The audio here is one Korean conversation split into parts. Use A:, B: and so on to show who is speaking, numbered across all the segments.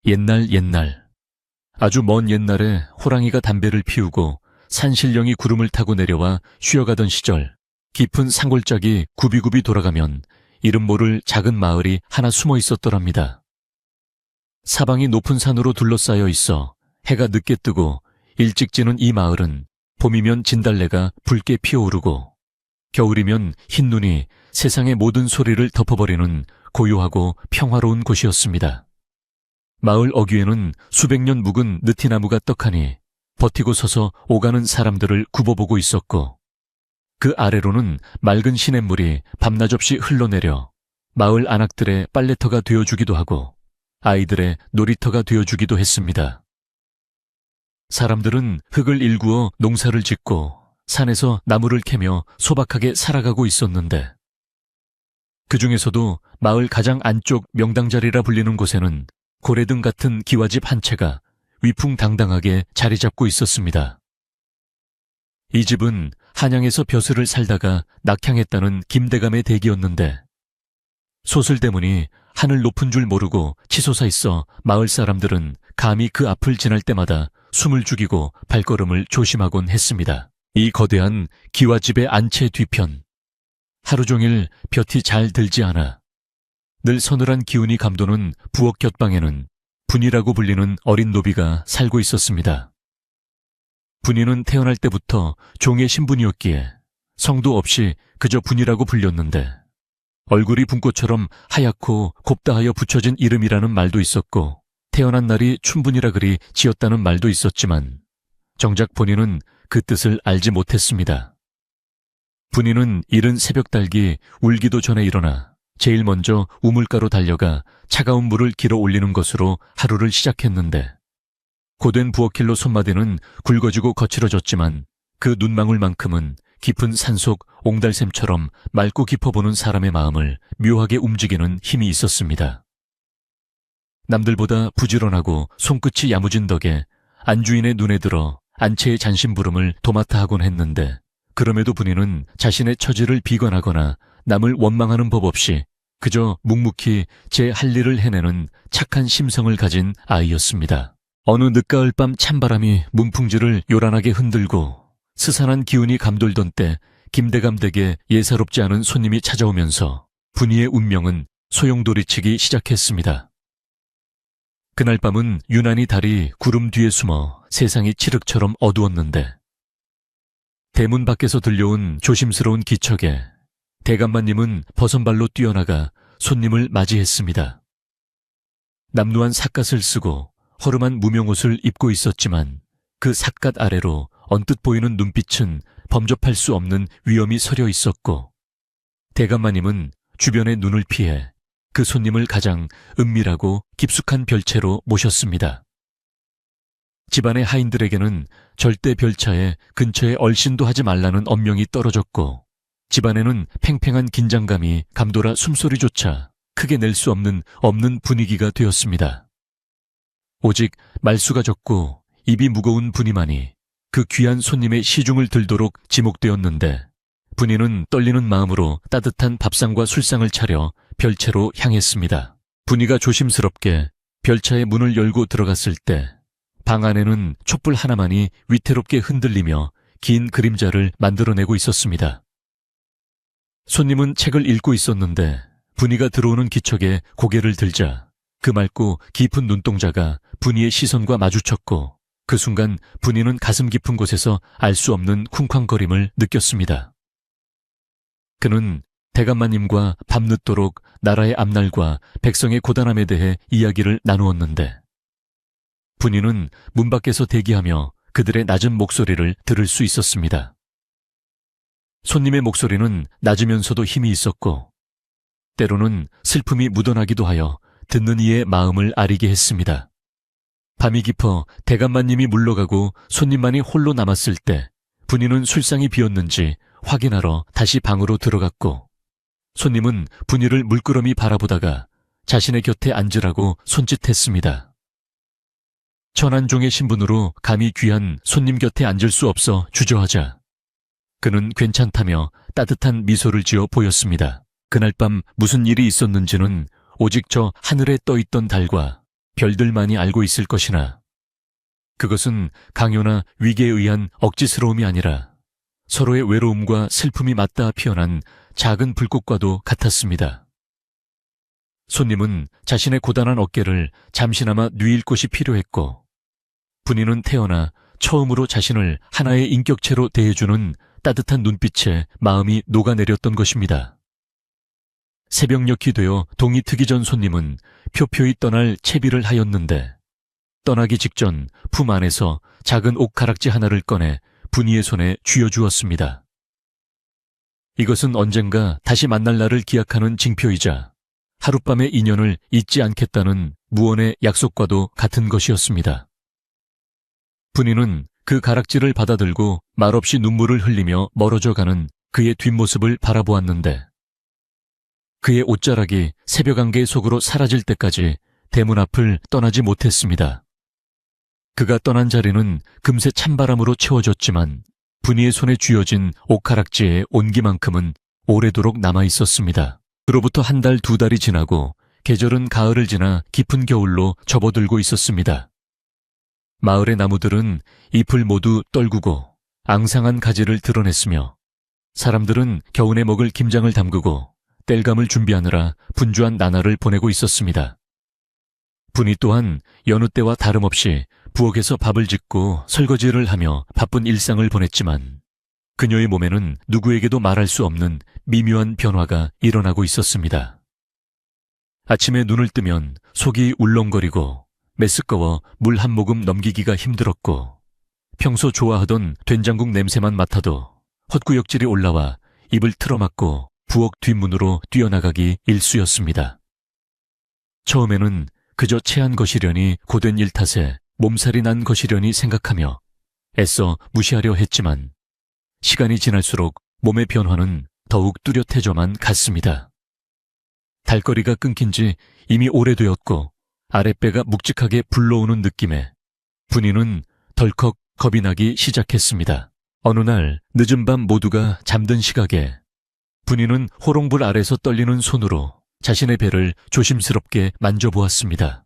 A: 옛날, 아주 먼 옛날에 호랑이가 담배를 피우고 산신령이 구름을 타고 내려와 쉬어가던 시절, 깊은 산골짜기 굽이굽이 돌아가면 이름 모를 작은 마을이 하나 숨어 있었더랍니다. 사방이 높은 산으로 둘러싸여 있어 해가 늦게 뜨고 일찍 지는 이 마을은 봄이면 진달래가 붉게 피어오르고 겨울이면 흰눈이 세상의 모든 소리를 덮어버리는 고요하고 평화로운 곳이었습니다. 마을 어귀에는 수백 년 묵은 느티나무가 떡하니 버티고 서서 오가는 사람들을 굽어보고 있었고 그 아래로는 맑은 시냇물이 밤낮없이 흘러내려 마을 안악들의 빨래터가 되어주기도 하고 아이들의 놀이터가 되어주기도 했습니다. 사람들은 흙을 일구어 농사를 짓고 산에서 나무를 캐며 소박하게 살아가고 있었는데 그 중에서도 마을 가장 안쪽 명당자리라 불리는 곳에는 고래등 같은 기와집 한 채가 위풍당당하게 자리 잡고 있었습니다. 이 집은 한양에서 벼슬을 살다가 낙향했다는 김대감의 댁이었는데 소슬대문이 하늘 높은 줄 모르고 치솟아 있어 마을 사람들은 감히 그 앞을 지날 때마다 숨을 죽이고 발걸음을 조심하곤 했습니다. 이 거대한 기와집의 안채 뒤편, 하루 종일 볕이 잘 들지 않아 늘 서늘한 기운이 감도는 부엌 곁방에는 분이라고 불리는 어린 노비가 살고 있었습니다. 분이는 태어날 때부터 종의 신분이었기에 성도 없이 그저 분이라고 불렸는데 얼굴이 분꽃처럼 하얗고 곱다 하여 붙여진 이름이라는 말도 있었고 태어난 날이 춘분이라 그리 지었다는 말도 있었지만 정작 본인은 그 뜻을 알지 못했습니다. 분이는 이른 새벽달기 울기도 전에 일어나 제일 먼저 우물가로 달려가 차가운 물을 길어 올리는 것으로 하루를 시작했는데 고된 부엌길로 손마디는 굵어지고 거칠어졌지만 그 눈망울만큼은 깊은 산속 옹달샘처럼 맑고 깊어보는 사람의 마음을 묘하게 움직이는 힘이 있었습니다. 남들보다 부지런하고 손끝이 야무진 덕에 안주인의 눈에 들어 안채의 잔심부름을 도맡아 하곤 했는데 그럼에도 분이는 자신의 처지를 비관하거나 남을 원망하는 법 없이 그저 묵묵히 제 할 일을 해내는 착한 심성을 가진 아이였습니다. 어느 늦가을 밤 찬바람이 문풍지를 요란하게 흔들고 스산한 기운이 감돌던 때 김대감 댁에 예사롭지 않은 손님이 찾아오면서 분이의 운명은 소용돌이치기 시작했습니다. 그날 밤은 유난히 달이 구름 뒤에 숨어 세상이 칠흑처럼 어두웠는데 대문 밖에서 들려온 조심스러운 기척에 대감마님은 버선발로 뛰어나가 손님을 맞이했습니다. 남루한 삿갓을 쓰고 허름한 무명옷을 입고 있었지만 그 삿갓 아래로 언뜻 보이는 눈빛은 범접할 수 없는 위엄이 서려 있었고 대감마님은 주변의 눈을 피해 그 손님을 가장 은밀하고 깊숙한 별채로 모셨습니다. 집안의 하인들에게는 절대 별차에 근처에 얼씬도 하지 말라는 엄명이 떨어졌고 집안에는 팽팽한 긴장감이 감돌아 숨소리조차 크게 낼 수 없는 분위기가 되었습니다. 오직 말수가 적고 입이 무거운 분이만이 그 귀한 손님의 시중을 들도록 지목되었는데 분이는 떨리는 마음으로 따뜻한 밥상과 술상을 차려 별채로 향했습니다. 분이가 조심스럽게 별차의 문을 열고 들어갔을 때 방 안에는 촛불 하나만이 위태롭게 흔들리며 긴 그림자를 만들어내고 있었습니다. 손님은 책을 읽고 있었는데 분이가 들어오는 기척에 고개를 들자 그 맑고 깊은 눈동자가 분이의 시선과 마주쳤고 그 순간 분이는 가슴 깊은 곳에서 알 수 없는 쿵쾅거림을 느꼈습니다. 그는 대감마님과 밤늦도록 나라의 앞날과 백성의 고단함에 대해 이야기를 나누었는데 분이는 문 밖에서 대기하며 그들의 낮은 목소리를 들을 수 있었습니다. 손님의 목소리는 낮으면서도 힘이 있었고 때로는 슬픔이 묻어나기도 하여 듣는 이의 마음을 아리게 했습니다. 밤이 깊어 대감마님이 물러가고 손님만이 홀로 남았을 때 분이는 술상이 비었는지 확인하러 다시 방으로 들어갔고 손님은 분이를 물끄러미 바라보다가 자신의 곁에 앉으라고 손짓했습니다. 천안종의 신분으로 감히 귀한 손님 곁에 앉을 수 없어 주저하자 그는 괜찮다며 따뜻한 미소를 지어 보였습니다. 그날 밤 무슨 일이 있었는지는 오직 저 하늘에 떠있던 달과 별들만이 알고 있을 것이나 그것은 강요나 위계에 의한 억지스러움이 아니라 서로의 외로움과 슬픔이 맞닿아 피어난 작은 불꽃과도 같았습니다. 손님은 자신의 고단한 어깨를 잠시나마 누일 곳이 필요했고, 분이는 태어나 처음으로 자신을 하나의 인격체로 대해주는 따뜻한 눈빛에 마음이 녹아내렸던 것입니다. 새벽녘이 되어 동이 트기 전 손님은 표표히 떠날 채비를 하였는데, 떠나기 직전 품 안에서 작은 옥가락지 하나를 꺼내 분이의 손에 쥐어주었습니다. 이것은 언젠가 다시 만날 날을 기약하는 징표이자 하룻밤의 인연을 잊지 않겠다는 무언의 약속과도 같은 것이었습니다. 분이는 그 가락지를 받아들고 말없이 눈물을 흘리며 멀어져 가는 그의 뒷모습을 바라보았는데, 그의 옷자락이 새벽 안개 속으로 사라질 때까지 대문 앞을 떠나지 못했습니다. 그가 떠난 자리는 금세 찬바람으로 채워졌지만 분이의 손에 쥐어진 옥가락지의 온기만큼은 오래도록 남아있었습니다. 그로부터 한 달, 두 달이 지나고 계절은 가을을 지나 깊은 겨울로 접어들고 있었습니다. 마을의 나무들은 잎을 모두 떨구고 앙상한 가지를 드러냈으며, 사람들은 겨우내 먹을 김장을 담그고 땔감을 준비하느라 분주한 나날을 보내고 있었습니다. 분이 또한 여느 때와 다름없이 부엌에서 밥을 짓고 설거지를 하며 바쁜 일상을 보냈지만, 그녀의 몸에는 누구에게도 말할 수 없는 미묘한 변화가 일어나고 있었습니다. 아침에 눈을 뜨면 속이 울렁거리고 메스꺼워 물 한 모금 넘기기가 힘들었고, 평소 좋아하던 된장국 냄새만 맡아도 헛구역질이 올라와 입을 틀어막고 부엌 뒷문으로 뛰어나가기 일쑤였습니다. 처음에는 그저 체한 것이려니 고된 일 탓에 몸살이 난 것이려니 생각하며 애써 무시하려 했지만, 시간이 지날수록 몸의 변화는 더욱 뚜렷해져만 갔습니다. 달거리가 끊긴 지 이미 오래되었고 아랫배가 묵직하게 불러오는 느낌에 분이는 덜컥 겁이 나기 시작했습니다. 어느 날 늦은 밤 모두가 잠든 시각에 분이는 호롱불 아래서 떨리는 손으로 자신의 배를 조심스럽게 만져보았습니다.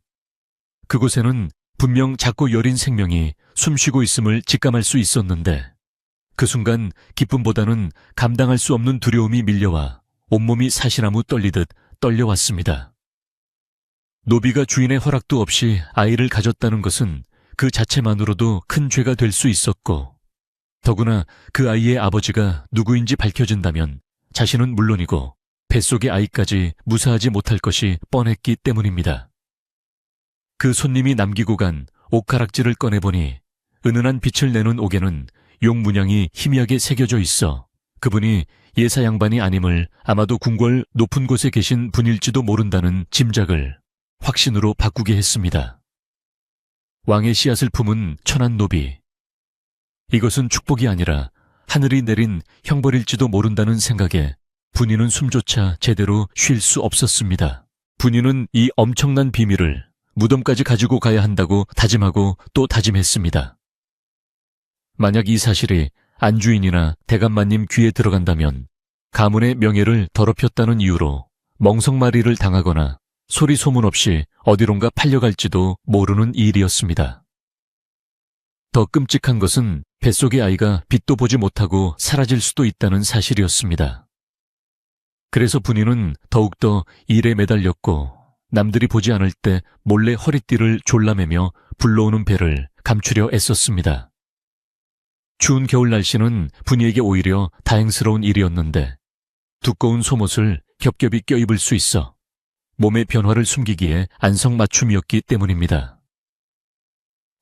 A: 그곳에는 분명 작고 여린 생명이 숨쉬고 있음을 직감할 수 있었는데, 그 순간 기쁨보다는 감당할 수 없는 두려움이 밀려와 온몸이 사시나무 떨리듯 떨려왔습니다. 노비가 주인의 허락도 없이 아이를 가졌다는 것은 그 자체만으로도 큰 죄가 될 수 있었고, 더구나 그 아이의 아버지가 누구인지 밝혀진다면 자신은 물론이고 뱃속의 아이까지 무사하지 못할 것이 뻔했기 때문입니다. 그 손님이 남기고 간 옥가락지를 꺼내보니 은은한 빛을 내는 옥에는 용 문양이 희미하게 새겨져 있어 그분이 예사 양반이 아님을 아마도 궁궐 높은 곳에 계신 분일지도 모른다는 짐작을 확신으로 바꾸게 했습니다. 왕의 씨앗을 품은 천한 노비. 이것은 축복이 아니라 하늘이 내린 형벌일지도 모른다는 생각에 분이는 숨조차 제대로 쉴 수 없었습니다. 분이는 이 엄청난 비밀을 무덤까지 가지고 가야 한다고 다짐하고 또 다짐했습니다. 만약 이 사실이 안주인이나 대감마님 귀에 들어간다면 가문의 명예를 더럽혔다는 이유로 멍석마리를 당하거나 소리 소문 없이 어디론가 팔려갈지도 모르는 일이었습니다. 더 끔찍한 것은 뱃속의 아이가 빛도 보지 못하고 사라질 수도 있다는 사실이었습니다. 그래서 분이는 더욱더 일에 매달렸고, 남들이 보지 않을 때 몰래 허리띠를 졸라매며 불러오는 배를 감추려 애썼습니다. 추운 겨울 날씨는 분이에게 오히려 다행스러운 일이었는데, 두꺼운 속옷을 겹겹이 껴입을 수 있어 몸의 변화를 숨기기에 안성맞춤이었기 때문입니다.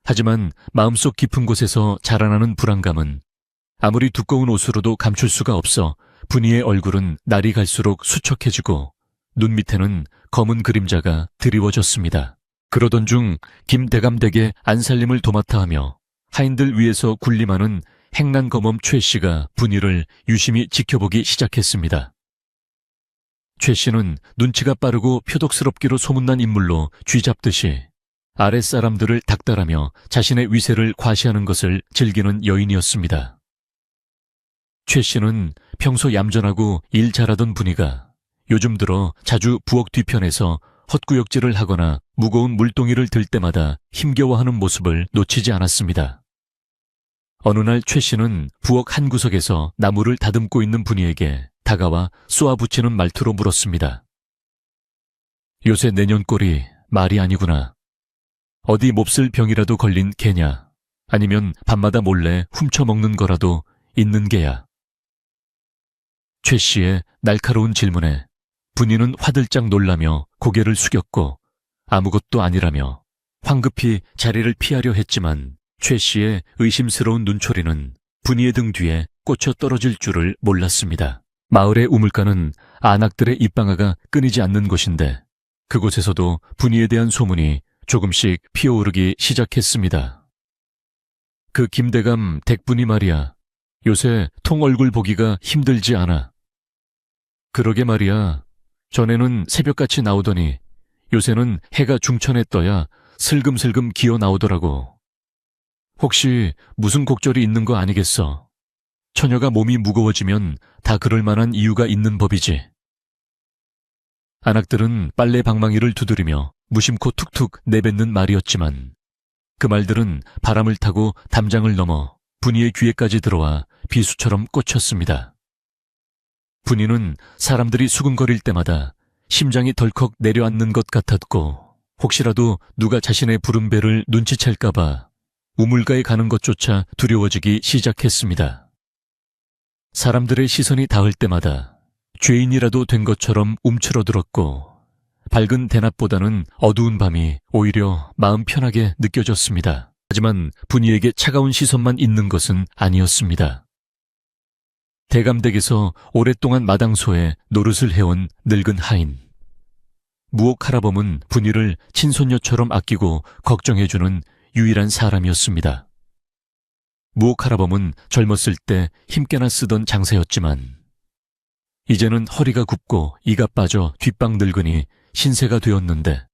A: 하지만 마음속 깊은 곳에서 자라나는 불안감은 아무리 두꺼운 옷으로도 감출 수가 없어 분이의 얼굴은 날이 갈수록 수척해지고 눈 밑에는 검은 그림자가 드리워졌습니다. 그러던 중 김대감댁의 안살림을 도맡아 하며 하인들 위에서 군림하는 행란검엄 최 씨가 분이를 유심히 지켜보기 시작했습니다. 최 씨는 눈치가 빠르고 표독스럽기로 소문난 인물로 쥐잡듯이 아랫사람들을 닥달하며 자신의 위세를 과시하는 것을 즐기는 여인이었습니다. 최 씨는 평소 얌전하고 일 잘하던 분이가 요즘 들어 자주 부엌 뒤편에서 헛구역질을 하거나 무거운 물동이를 들 때마다 힘겨워하는 모습을 놓치지 않았습니다. 어느 날 최 씨는 부엌 한 구석에서 나무를 다듬고 있는 분이에게 다가와 쏘아붙이는 말투로 물었습니다. 요새 내년 꼴이 말이 아니구나. 어디 몹쓸 병이라도 걸린 개냐? 아니면 밤마다 몰래 훔쳐먹는 거라도 있는 게야? 최 씨의 날카로운 질문에 분이는 화들짝 놀라며 고개를 숙였고 아무것도 아니라며 황급히 자리를 피하려 했지만 최 씨의 의심스러운 눈초리는 분이의 등 뒤에 꽂혀 떨어질 줄을 몰랐습니다. 마을의 우물가는 안악들의 입방아가 끊이지 않는 곳인데 그곳에서도 분이에 대한 소문이 조금씩 피어오르기 시작했습니다. 그 김대감 댁분이 말이야. 요새 통 얼굴 보기가 힘들지 않아. 그러게 말이야. 전에는 새벽같이 나오더니 요새는 해가 중천에 떠야 슬금슬금 기어 나오더라고. 혹시 무슨 곡절이 있는 거 아니겠어? 처녀가 몸이 무거워지면 다 그럴 만한 이유가 있는 법이지. 안악들은 빨래 방망이를 두드리며 무심코 툭툭 내뱉는 말이었지만 그 말들은 바람을 타고 담장을 넘어 분이의 귀에까지 들어와 비수처럼 꽂혔습니다. 분이는 사람들이 수근거릴 때마다 심장이 덜컥 내려앉는 것 같았고 혹시라도 누가 자신의 부른 배를 눈치챌까봐 우물가에 가는 것조차 두려워지기 시작했습니다. 사람들의 시선이 닿을 때마다 죄인이라도 된 것처럼 움츠러들었고 밝은 대낮보다는 어두운 밤이 오히려 마음 편하게 느껴졌습니다. 하지만 분이에게 차가운 시선만 있는 것은 아니었습니다. 대감댁에서 오랫동안 마당소에 노릇을 해온 늙은 하인. 무옥 할아범은 분이를 친손녀처럼 아끼고 걱정해주는 유일한 사람이었습니다. 무옥 할아범은 젊었을 때 힘께나 쓰던 장사였지만 이제는 허리가 굽고 이가 빠져 뒷방 늙으니 신세가 되었는데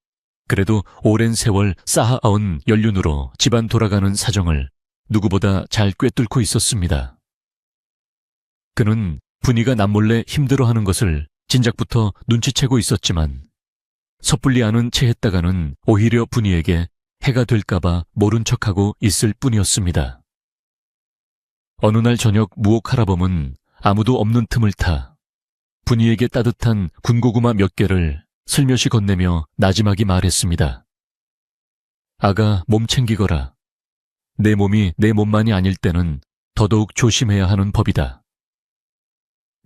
A: 그래도 오랜 세월 쌓아온 연륜으로 집안 돌아가는 사정을 누구보다 잘 꿰뚫고 있었습니다. 그는 분이가 남몰래 힘들어하는 것을 진작부터 눈치채고 있었지만 섣불리 아는 채 했다가는 오히려 분이에게 해가 될까봐 모른 척하고 있을 뿐이었습니다. 어느 날 저녁 무옥 할아범은 아무도 없는 틈을 타 분이에게 따뜻한 군고구마 몇 개를 슬며시 건네며 나지막이 말했습니다. 아가 몸 챙기거라. 내 몸이 내 몸만이 아닐 때는 더더욱 조심해야 하는 법이다.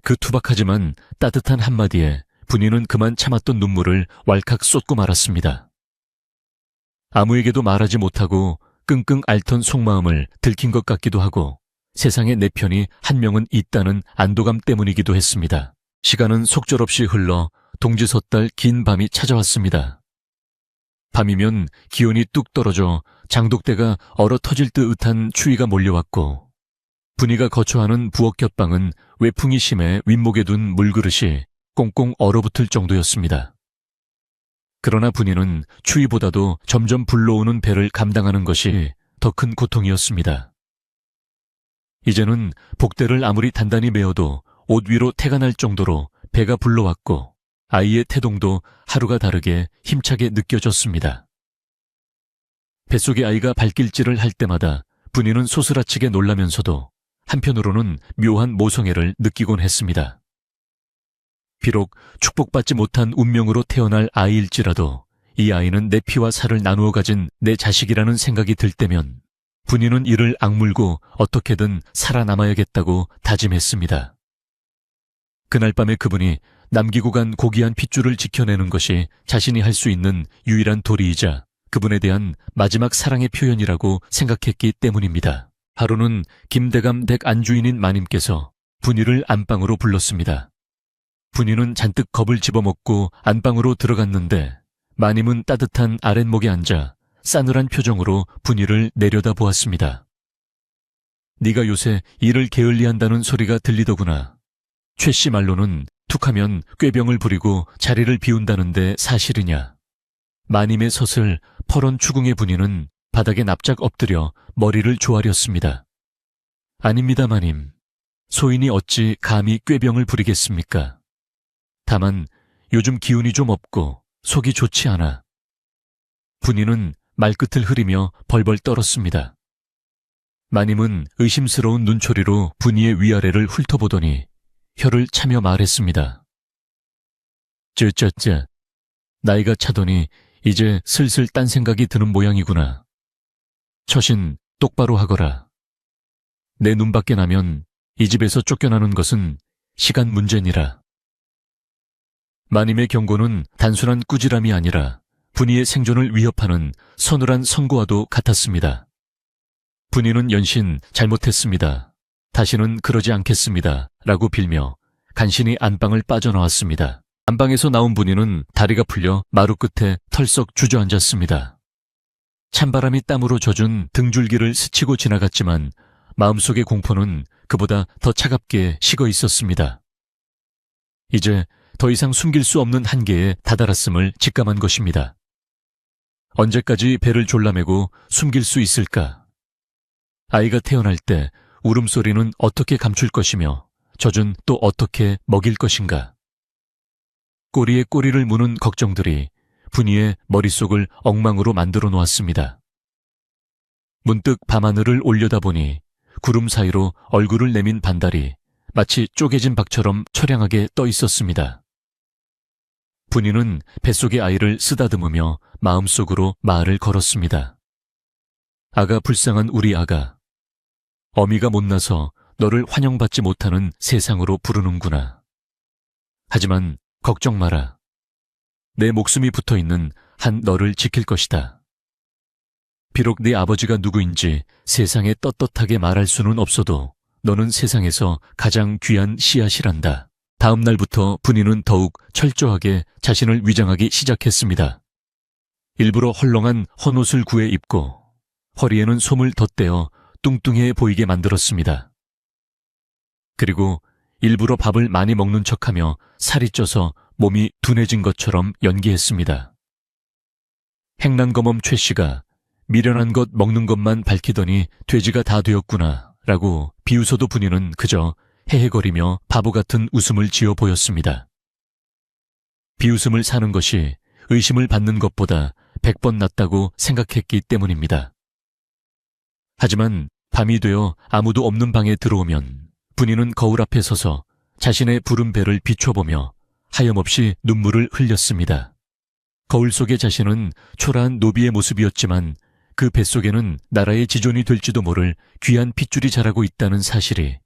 A: 그 투박하지만 따뜻한 한마디에 분이는 그만 참았던 눈물을 왈칵 쏟고 말았습니다. 아무에게도 말하지 못하고 끙끙 앓던 속마음을 들킨 것 같기도 하고 세상에 내 편이 한 명은 있다는 안도감 때문이기도 했습니다. 시간은 속절없이 흘러 동지섣달 긴 밤이 찾아왔습니다. 밤이면 기온이 뚝 떨어져 장독대가 얼어 터질 듯한 추위가 몰려왔고 분이가 거처하는 부엌 곁방은 외풍이 심해 윗목에 둔 물그릇이 꽁꽁 얼어붙을 정도였습니다. 그러나 분이는 추위보다도 점점 불러오는 배를 감당하는 것이 더 큰 고통이었습니다. 이제는 복대를 아무리 단단히 메어도 옷 위로 태가 날 정도로 배가 불러왔고 아이의 태동도 하루가 다르게 힘차게 느껴졌습니다. 뱃속의 아이가 발길질을 할 때마다 분이는 소스라치게 놀라면서도 한편으로는 묘한 모성애를 느끼곤 했습니다. 비록 축복받지 못한 운명으로 태어날 아이일지라도 이 아이는 내 피와 살을 나누어 가진 내 자식이라는 생각이 들 때면 분이는 이를 악물고 어떻게든 살아남아야겠다고 다짐했습니다. 그날 밤에 그분이 남기고 간 고귀한 핏줄을 지켜내는 것이 자신이 할 수 있는 유일한 도리이자 그분에 대한 마지막 사랑의 표현이라고 생각했기 때문입니다. 하루는 김대감 댁 안주인인 마님께서 분이를 안방으로 불렀습니다. 분이는 잔뜩 겁을 집어먹고 안방으로 들어갔는데 마님은 따뜻한 아랫목에 앉아 싸늘한 표정으로 분이를 내려다보았습니다. 네가 요새 일을 게을리한다는 소리가 들리더구나. 최 씨 말로는 툭하면 꾀병을 부리고 자리를 비운다는데 사실이냐. 마님의 섯을 퍼런 추궁의 분이는 바닥에 납작 엎드려 머리를 조아렸습니다. 아닙니다, 마님. 소인이 어찌 감히 꾀병을 부리겠습니까? 다만 요즘 기운이 좀 없고 속이 좋지 않아. 분이는 말끝을 흐리며 벌벌 떨었습니다. 마님은 의심스러운 눈초리로 분이의 위아래를 훑어보더니 혀를 차며 말했습니다. 쯔쯔쯔, 나이가 차더니 이제 슬슬 딴 생각이 드는 모양이구나. 처신 똑바로 하거라. 내 눈밖에 나면 이 집에서 쫓겨나는 것은 시간 문제니라. 마님의 경고는 단순한 꾸지람이 아니라 분이의 생존을 위협하는 서늘한 선고와도 같았습니다. 분이는 연신 잘못했습니다. 다시는 그러지 않겠습니다. 라고 빌며 간신히 안방을 빠져나왔습니다. 안방에서 나온 분이는 다리가 풀려 마루 끝에 털썩 주저앉았습니다. 찬바람이 땀으로 젖은 등줄기를 스치고 지나갔지만 마음속의 공포는 그보다 더 차갑게 식어 있었습니다. 이제 더 이상 숨길 수 없는 한계에 다다랐음을 직감한 것입니다. 언제까지 배를 졸라매고 숨길 수 있을까? 아이가 태어날 때 울음소리는 어떻게 감출 것이며 젖은 또 어떻게 먹일 것인가? 꼬리에 꼬리를 무는 걱정들이 분이의 머릿속을 엉망으로 만들어 놓았습니다. 문득 밤하늘을 올려다보니 구름 사이로 얼굴을 내민 반달이 마치 쪼개진 박처럼 처량하게 떠 있었습니다. 분이는 뱃속의 아이를 쓰다듬으며 마음속으로 말을 걸었습니다. 아가 불쌍한 우리 아가. 어미가 못나서 너를 환영받지 못하는 세상으로 부르는구나. 하지만 걱정 마라. 내 목숨이 붙어있는 한 너를 지킬 것이다. 비록 네 아버지가 누구인지 세상에 떳떳하게 말할 수는 없어도 너는 세상에서 가장 귀한 씨앗이란다. 다음 날부터 분이는 더욱 철저하게 자신을 위장하기 시작했습니다. 일부러 헐렁한 헌옷을 구해 입고 허리에는 솜을 덧대어 뚱뚱해 보이게 만들었습니다. 그리고 일부러 밥을 많이 먹는 척하며 살이 쪄서 몸이 둔해진 것처럼 연기했습니다. 행랑검엄 최 씨가 미련한 것 먹는 것만 밝히더니 돼지가 다 되었구나 라고 비웃어도 분이는 그저 헤헤거리며 바보 같은 웃음을 지어 보였습니다. 비웃음을 사는 것이 의심을 받는 것보다 100번 낫다고 생각했기 때문입니다. 하지만 밤이 되어 아무도 없는 방에 들어오면 분이는 거울 앞에 서서 자신의 부른 배를 비춰보며 하염없이 눈물을 흘렸습니다. 거울 속의 자신은 초라한 노비의 모습이었지만 그 뱃속에는 나라의 지존이 될지도 모를 귀한 핏줄이 자라고 있다는 사실이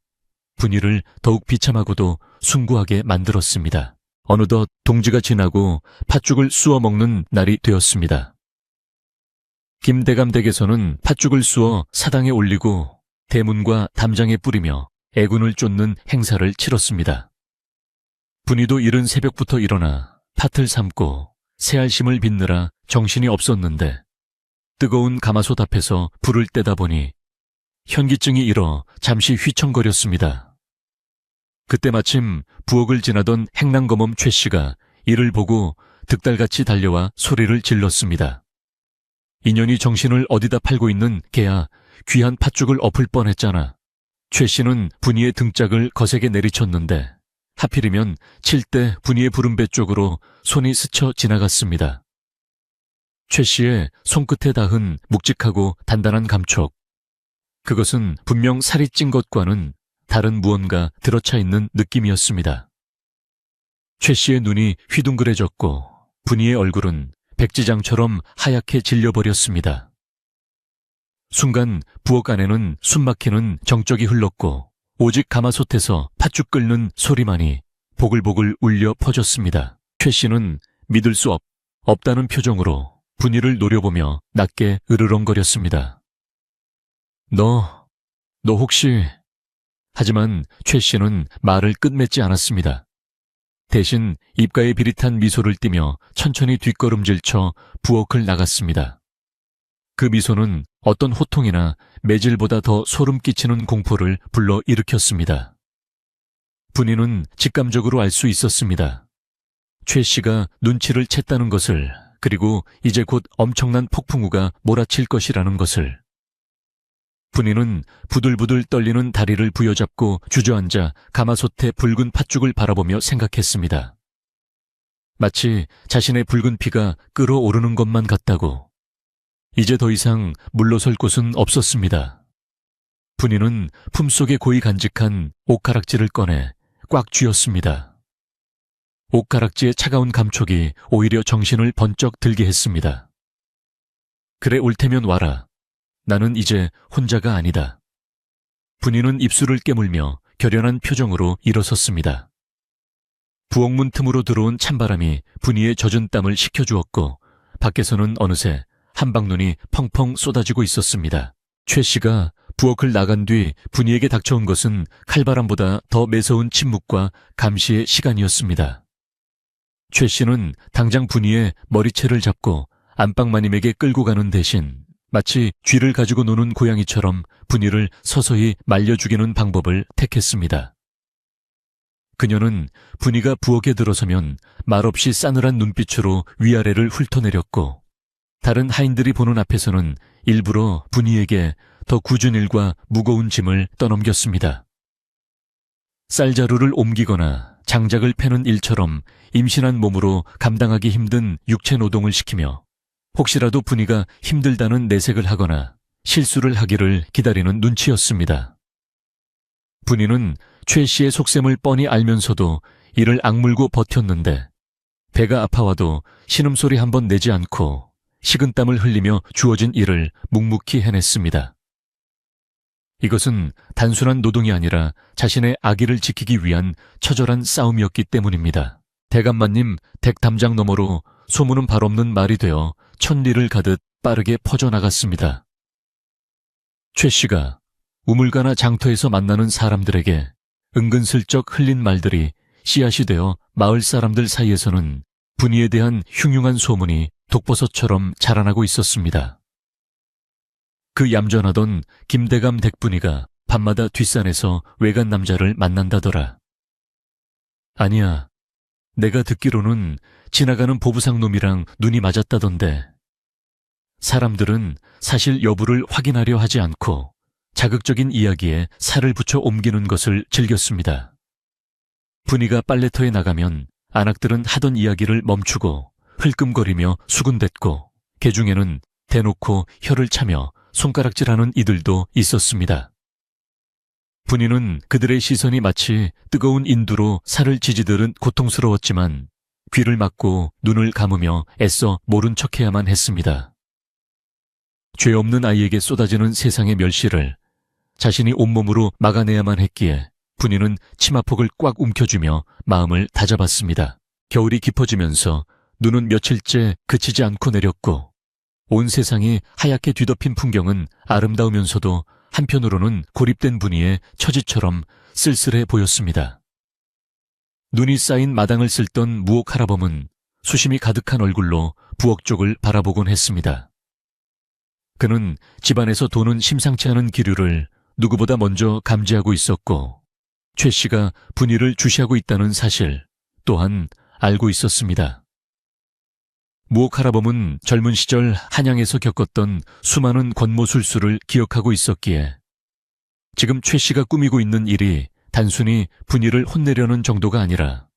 A: 분이를 더욱 비참하고도 숭고하게 만들었습니다. 어느덧 동지가 지나고 팥죽을 쑤어 먹는 날이 되었습니다. 김대감 댁에서는 팥죽을 쑤어 사당에 올리고 대문과 담장에 뿌리며 애군을 쫓는 행사를 치렀습니다. 분이도 이른 새벽부터 일어나 팥을 삶고 새알심을 빚느라 정신이 없었는데 뜨거운 가마솥 앞에서 불을 떼다 보니 현기증이 일어 잠시 휘청거렸습니다. 그때 마침 부엌을 지나던 행랑검엄 최 씨가 이를 보고 득달같이 달려와 소리를 질렀습니다. 인연이 정신을 어디다 팔고 있는 개야, 귀한 팥죽을 엎을 뻔했잖아. 최 씨는 분이의 등짝을 거세게 내리쳤는데 하필이면 칠 때 분이의 부른배 쪽으로 손이 스쳐 지나갔습니다. 최 씨의 손끝에 닿은 묵직하고 단단한 감촉. 그것은 분명 살이 찐 것과는 다른 무언가 들어차 있는 느낌이었습니다. 최 씨의 눈이 휘둥그레졌고 분이의 얼굴은 백지장처럼 하얗게 질려버렸습니다. 순간 부엌 안에는 숨막히는 정적이 흘렀고 오직 가마솥에서 팥죽 끓는 소리만이 보글보글 울려 퍼졌습니다. 최 씨는 믿을 수 없다는 표정으로 분이를 노려보며 낮게 으르렁거렸습니다. 너 혹시... 하지만 최 씨는 말을 끝맺지 않았습니다. 대신 입가에 비릿한 미소를 띠며 천천히 뒷걸음질쳐 부엌을 나갔습니다. 그 미소는 어떤 호통이나 매질보다 더 소름 끼치는 공포를 불러 일으켰습니다. 분이는 직감적으로 알 수 있었습니다. 최 씨가 눈치를 챘다는 것을, 그리고 이제 곧 엄청난 폭풍우가 몰아칠 것이라는 것을. 분이는 부들부들 떨리는 다리를 부여잡고 주저앉아 가마솥에 붉은 팥죽을 바라보며 생각했습니다. 마치 자신의 붉은 피가 끓어오르는 것만 같다고. 이제 더 이상 물러설 곳은 없었습니다. 분이는 품속에 고이 간직한 옥가락지를 꺼내 꽉 쥐었습니다. 옥가락지의 차가운 감촉이 오히려 정신을 번쩍 들게 했습니다. 그래, 올 테면 와라. 나는 이제 혼자가 아니다. 분이는 입술을 깨물며 결연한 표정으로 일어섰습니다. 부엌문 틈으로 들어온 찬바람이 분이의 젖은 땀을 식혀주었고 밖에서는 어느새 한방눈이 펑펑 쏟아지고 있었습니다. 최 씨가 부엌을 나간 뒤 분이에게 닥쳐온 것은 칼바람보다 더 매서운 침묵과 감시의 시간이었습니다. 최 씨는 당장 분이의 머리채를 잡고 안방마님에게 끌고 가는 대신 마치 쥐를 가지고 노는 고양이처럼 분이를 서서히 말려죽이는 방법을 택했습니다. 그녀는 분이가 부엌에 들어서면 말없이 싸늘한 눈빛으로 위아래를 훑어내렸고 다른 하인들이 보는 앞에서는 일부러 분이에게 더 굳은 일과 무거운 짐을 떠넘겼습니다. 쌀자루를 옮기거나 장작을 패는 일처럼 임신한 몸으로 감당하기 힘든 육체 노동을 시키며 혹시라도 분이가 힘들다는 내색을 하거나 실수를 하기를 기다리는 눈치였습니다. 분이는 최 씨의 속셈을 뻔히 알면서도 이를 악물고 버텼는데 배가 아파와도 신음소리 한번 내지 않고 식은땀을 흘리며 주어진 일을 묵묵히 해냈습니다. 이것은 단순한 노동이 아니라 자신의 아기를 지키기 위한 처절한 싸움이었기 때문입니다. 대감마님 댁 담장 너머로 소문은 발없는 말이 되어 천리를 가듯 빠르게 퍼져나갔습니다. 최 씨가 우물가나 장터에서 만나는 사람들에게 은근슬쩍 흘린 말들이 씨앗이 되어 마을 사람들 사이에서는 분이에 대한 흉흉한 소문이 독버섯처럼 자라나고 있었습니다. 그 얌전하던 김대감 댁분이가 밤마다 뒷산에서 외간 남자를 만난다더라. 아니야, 내가 듣기로는 지나가는 보부상 놈이랑 눈이 맞았다던데. 사람들은 사실 여부를 확인하려 하지 않고 자극적인 이야기에 살을 붙여 옮기는 것을 즐겼습니다. 분이가 빨래터에 나가면 안악들은 하던 이야기를 멈추고 흘끔거리며 수군댔고 개 중에는 대놓고 혀를 차며 손가락질하는 이들도 있었습니다. 분이는 그들의 시선이 마치 뜨거운 인두로 살을 지지듯 고통스러웠지만 귀를 막고 눈을 감으며 애써 모른 척해야만 했습니다. 죄 없는 아이에게 쏟아지는 세상의 멸시를 자신이 온몸으로 막아내야만 했기에 분이는 치마폭을 꽉 움켜쥐며 마음을 다잡았습니다. 겨울이 깊어지면서 눈은 며칠째 그치지 않고 내렸고 온 세상이 하얗게 뒤덮인 풍경은 아름다우면서도 한편으로는 고립된 분이의 처지처럼 쓸쓸해 보였습니다. 눈이 쌓인 마당을 쓸던 무옥 할아범은 수심이 가득한 얼굴로 부엌 쪽을 바라보곤 했습니다. 그는 집안에서 도는 심상치 않은 기류를 누구보다 먼저 감지하고 있었고 최 씨가 분이를 주시하고 있다는 사실 또한 알고 있었습니다. 무옥 할아범은 젊은 시절 한양에서 겪었던 수많은 권모술수를 기억하고 있었기에 지금 최 씨가 꾸미고 있는 일이 단순히 분이를 혼내려는 정도가 아니라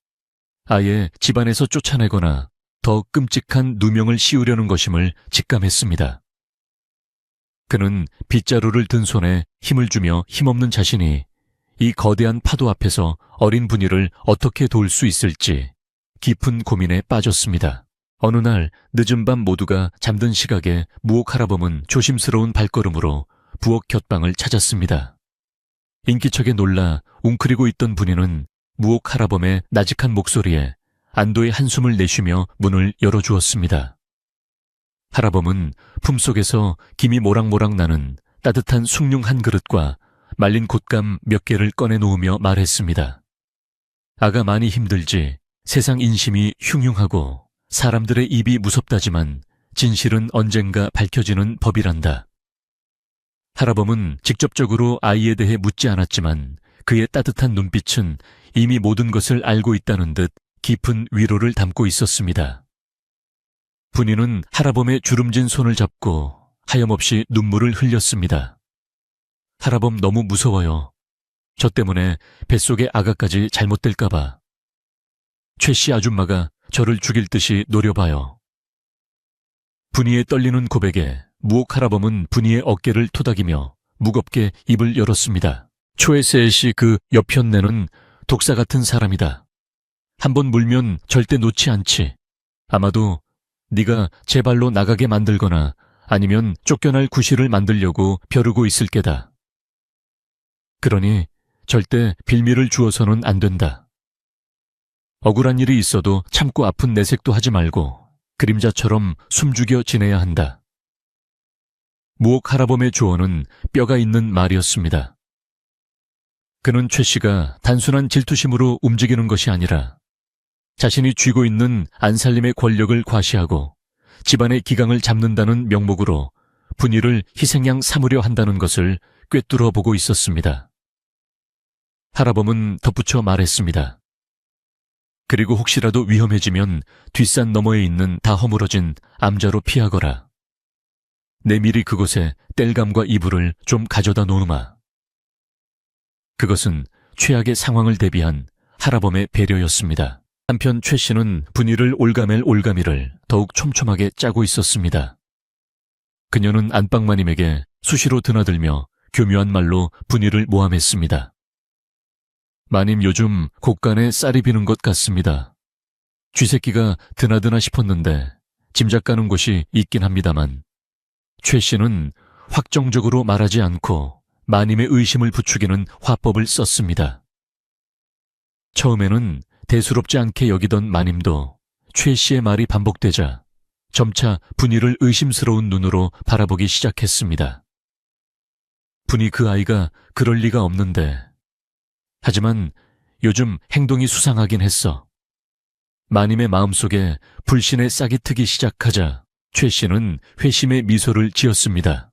A: 아예 집안에서 쫓아내거나 더 끔찍한 누명을 씌우려는 것임을 직감했습니다. 그는 빗자루를 든 손에 힘을 주며 힘없는 자신이 이 거대한 파도 앞에서 어린 분이를 어떻게 도울 수 있을지 깊은 고민에 빠졌습니다. 어느 날 늦은 밤 모두가 잠든 시각에 무옥 할아범은 조심스러운 발걸음으로 부엌 곁방을 찾았습니다. 인기척에 놀라 웅크리고 있던 분이는 무옥 할아범의 나직한 목소리에 안도의 한숨을 내쉬며 문을 열어주었습니다. 할아범은 품속에서 김이 모락모락 나는 따뜻한 숭늉 한 그릇과 말린 곶감 몇 개를 꺼내놓으며 말했습니다. 아가 많이 힘들지. 세상 인심이 흉흉하고 사람들의 입이 무섭다지만 진실은 언젠가 밝혀지는 법이란다. 할아범은 직접적으로 아이에 대해 묻지 않았지만 그의 따뜻한 눈빛은 이미 모든 것을 알고 있다는 듯 깊은 위로를 담고 있었습니다. 분이는 할아범의 주름진 손을 잡고 하염없이 눈물을 흘렸습니다. 할아범 너무 무서워요. 저 때문에 뱃속의 아가까지 잘못될까봐. 최 씨 아줌마가 저를 죽일 듯이 노려봐요. 분이의 떨리는 고백에 무옥 할아범은 분이의 어깨를 토닥이며 무겁게 입을 열었습니다. 초에셋이 그 여편네는 독사 같은 사람이다. 한번 물면 절대 놓지 않지. 아마도 네가 제 발로 나가게 만들거나 아니면 쫓겨날 구실을 만들려고 벼르고 있을 게다. 그러니 절대 빌미를 주어서는 안 된다. 억울한 일이 있어도 참고 아픈 내색도 하지 말고 그림자처럼 숨죽여 지내야 한다. 무옥 할아범의 조언은 뼈가 있는 말이었습니다. 그는 최 씨가 단순한 질투심으로 움직이는 것이 아니라 자신이 쥐고 있는 안살림의 권력을 과시하고 집안의 기강을 잡는다는 명목으로 분이를 희생양 삼으려 한다는 것을 꿰뚫어 보고 있었습니다. 할아범은 덧붙여 말했습니다. 그리고 혹시라도 위험해지면 뒷산 너머에 있는 다 허물어진 암자로 피하거라. 내밀히 그곳에 땔감과 이불을 좀 가져다 놓으마. 그것은 최악의 상황을 대비한 할아범의 배려였습니다. 한편 최 씨는 분이를 올가맬 올가미를 더욱 촘촘하게 짜고 있었습니다. 그녀는 안방마님에게 수시로 드나들며 교묘한 말로 분이를 모함했습니다. 마님 요즘 곳간에 쌀이 비는 것 같습니다. 쥐새끼가 드나드나 싶었는데 짐작 가는 곳이 있긴 합니다만 최 씨는 확정적으로 말하지 않고 마님의 의심을 부추기는 화법을 썼습니다. 처음에는 대수롭지 않게 여기던 마님도 최 씨의 말이 반복되자 점차 분이를 의심스러운 눈으로 바라보기 시작했습니다. 분이 그 아이가 그럴 리가 없는데 하지만 요즘 행동이 수상하긴 했어. 마님의 마음속에 불신의 싹이 트기 시작하자 최 씨는 회심의 미소를 지었습니다.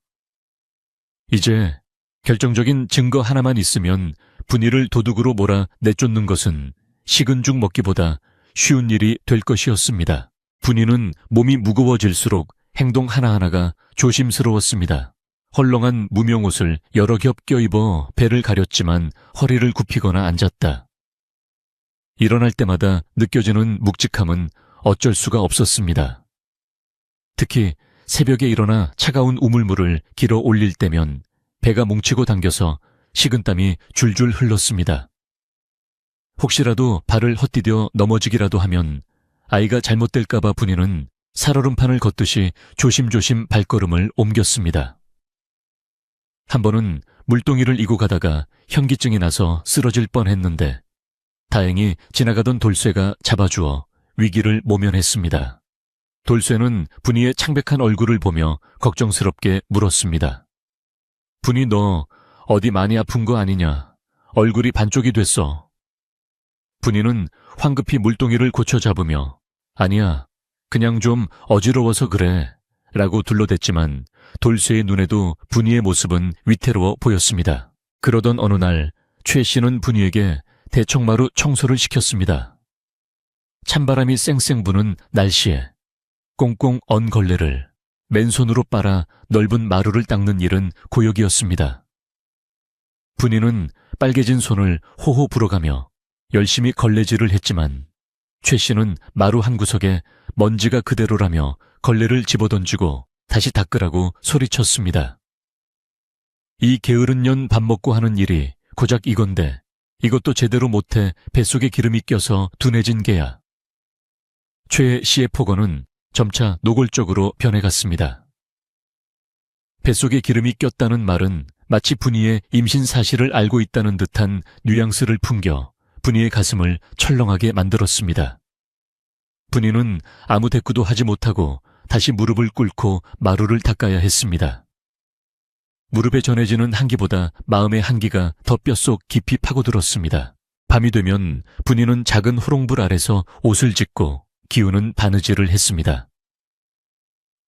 A: 이제 결정적인 증거 하나만 있으면 분이를 도둑으로 몰아 내쫓는 것은 식은 죽 먹기보다 쉬운 일이 될 것이었습니다. 분이는 몸이 무거워질수록 행동 하나하나가 조심스러웠습니다. 헐렁한 무명옷을 여러 겹 껴입어 배를 가렸지만 허리를 굽히거나 앉았다. 일어날 때마다 느껴지는 묵직함은 어쩔 수가 없었습니다. 특히 새벽에 일어나 차가운 우물물을 길어 올릴 때면 배가 뭉치고 당겨서 식은땀이 줄줄 흘렀습니다. 혹시라도 발을 헛디뎌 넘어지기라도 하면 아이가 잘못될까봐 분이는 살얼음판을 걷듯이 조심조심 발걸음을 옮겼습니다. 한 번은 물동이를 이고 가다가 현기증이 나서 쓰러질 뻔했는데 다행히 지나가던 돌쇠가 잡아주어 위기를 모면했습니다. 돌쇠는 분이의 창백한 얼굴을 보며 걱정스럽게 물었습니다. 분이 너 어디 많이 아픈 거 아니냐? 얼굴이 반쪽이 됐어. 분이는 황급히 물동이를 고쳐 잡으며 아니야, 그냥 좀 어지러워서 그래 라고 둘러댔지만 돌쇠의 눈에도 분이의 모습은 위태로워 보였습니다. 그러던 어느 날 최 씨는 분이에게 대청마루 청소를 시켰습니다. 찬바람이 쌩쌩 부는 날씨에 꽁꽁 언 걸레를 맨손으로 빨아 넓은 마루를 닦는 일은 고역이었습니다. 분이는 빨개진 손을 호호 불어가며 열심히 걸레질을 했지만 최 씨는 마루 한 구석에 먼지가 그대로라며 걸레를 집어던지고 다시 닦으라고 소리쳤습니다. 이 게으른 년 밥 먹고 하는 일이 고작 이건데 이것도 제대로 못해 뱃속에 기름이 껴서 둔해진 게야. 최 씨의 폭언은 점차 노골적으로 변해갔습니다. 뱃속에 기름이 꼈다는 말은 마치 분이의 임신 사실을 알고 있다는 듯한 뉘앙스를 풍겨 분이의 가슴을 철렁하게 만들었습니다. 분이는 아무 대꾸도 하지 못하고 다시 무릎을 꿇고 마루를 닦아야 했습니다. 무릎에 전해지는 한기보다 마음의 한기가 더 뼛속 깊이 파고들었습니다. 밤이 되면 분이는 작은 호롱불 아래서 옷을 찢고 기우는 바느질을 했습니다.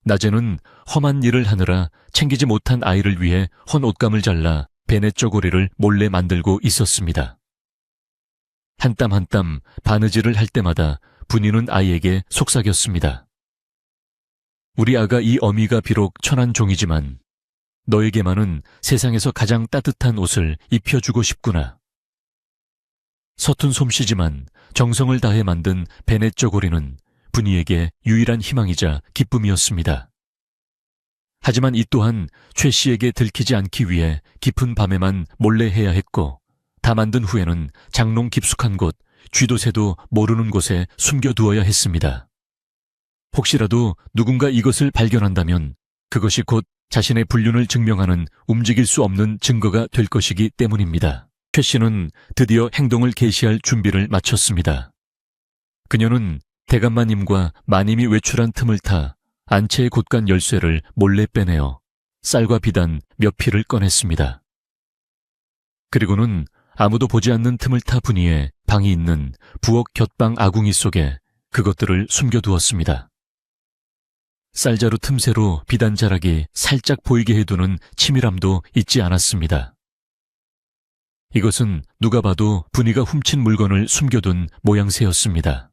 A: 낮에는 험한 일을 하느라 챙기지 못한 아이를 위해 헌 옷감을 잘라 베네 쪼고리를 몰래 만들고 있었습니다. 한 땀 한 땀 바느질을 할 때마다 분이는 아이에게 속삭였습니다. 우리 아가 이 어미가 비록 천한 종이지만 너에게만은 세상에서 가장 따뜻한 옷을 입혀주고 싶구나. 서툰 솜씨지만 정성을 다해 만든 베넷 저고리는 분이에게 유일한 희망이자 기쁨이었습니다. 하지만 이 또한 최 씨에게 들키지 않기 위해 깊은 밤에만 몰래 해야 했고, 다 만든 후에는 장롱 깊숙한 곳, 쥐도 새도 모르는 곳에 숨겨두어야 했습니다. 혹시라도 누군가 이것을 발견한다면 그것이 곧 자신의 불륜을 증명하는 움직일 수 없는 증거가 될 것이기 때문입니다. 최 씨는 드디어 행동을 개시할 준비를 마쳤습니다. 그녀는 대감마님과 마님이 외출한 tum을 타 안채의 곳간 열쇠를 몰래 빼내어 쌀과 비단 몇 필을 꺼냈습니다. 그리고는 아무도 보지 않는 틈을 타 분이의 방이 있는 부엌 곁방 아궁이 속에 그것들을 숨겨두었습니다. 쌀자루 틈새로 비단 자락이 살짝 보이게 해두는 치밀함도 잊지 않았습니다. 이것은 누가 봐도 분이가 훔친 물건을 숨겨둔 모양새였습니다.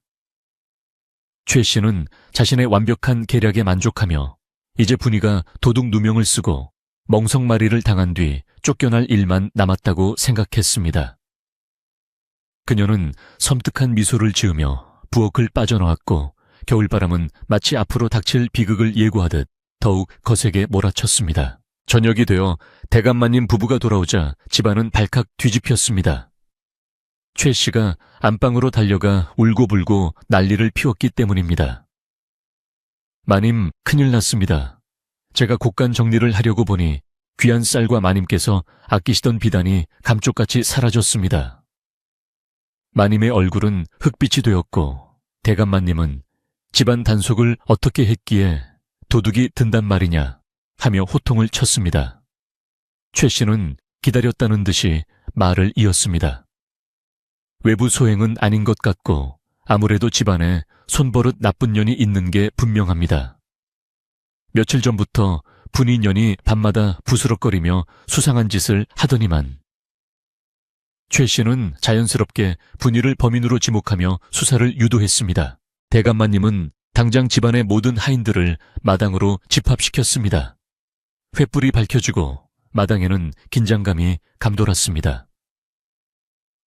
A: 최 씨는 자신의 완벽한 계략에 만족하며 이제 분이가 도둑 누명을 쓰고 멍석마리를 당한 뒤 쫓겨날 일만 남았다고 생각했습니다. 그녀는 섬뜩한 미소를 지으며 부엌을 빠져나왔고, 겨울바람은 마치 앞으로 닥칠 비극을 예고하듯 더욱 거세게 몰아쳤습니다. 저녁이 되어 대감마님 부부가 돌아오자 집안은 발칵 뒤집혔습니다. 최 씨가 안방으로 달려가 울고불고 난리를 피웠기 때문입니다. 마님, 큰일 났습니다. 제가 곳간 정리를 하려고 보니 귀한 쌀과 마님께서 아끼시던 비단이 감쪽같이 사라졌습니다. 마님의 얼굴은 흑빛이 되었고, 대감마님은 집안 단속을 어떻게 했기에 도둑이 든단 말이냐 하며 호통을 쳤습니다. 최 씨는 기다렸다는 듯이 말을 이었습니다. 외부 소행은 아닌 것 같고 아무래도 집안에 손버릇 나쁜 년이 있는 게 분명합니다. 며칠 전부터 분이년이 밤마다 부스럭거리며 수상한 짓을 하더니만. 최 씨는 자연스럽게 분이를 범인으로 지목하며 수사를 유도했습니다. 대감마님은 당장 집안의 모든 하인들을 마당으로 집합시켰습니다. 횃불이 밝혀지고 마당에는 긴장감이 감돌았습니다.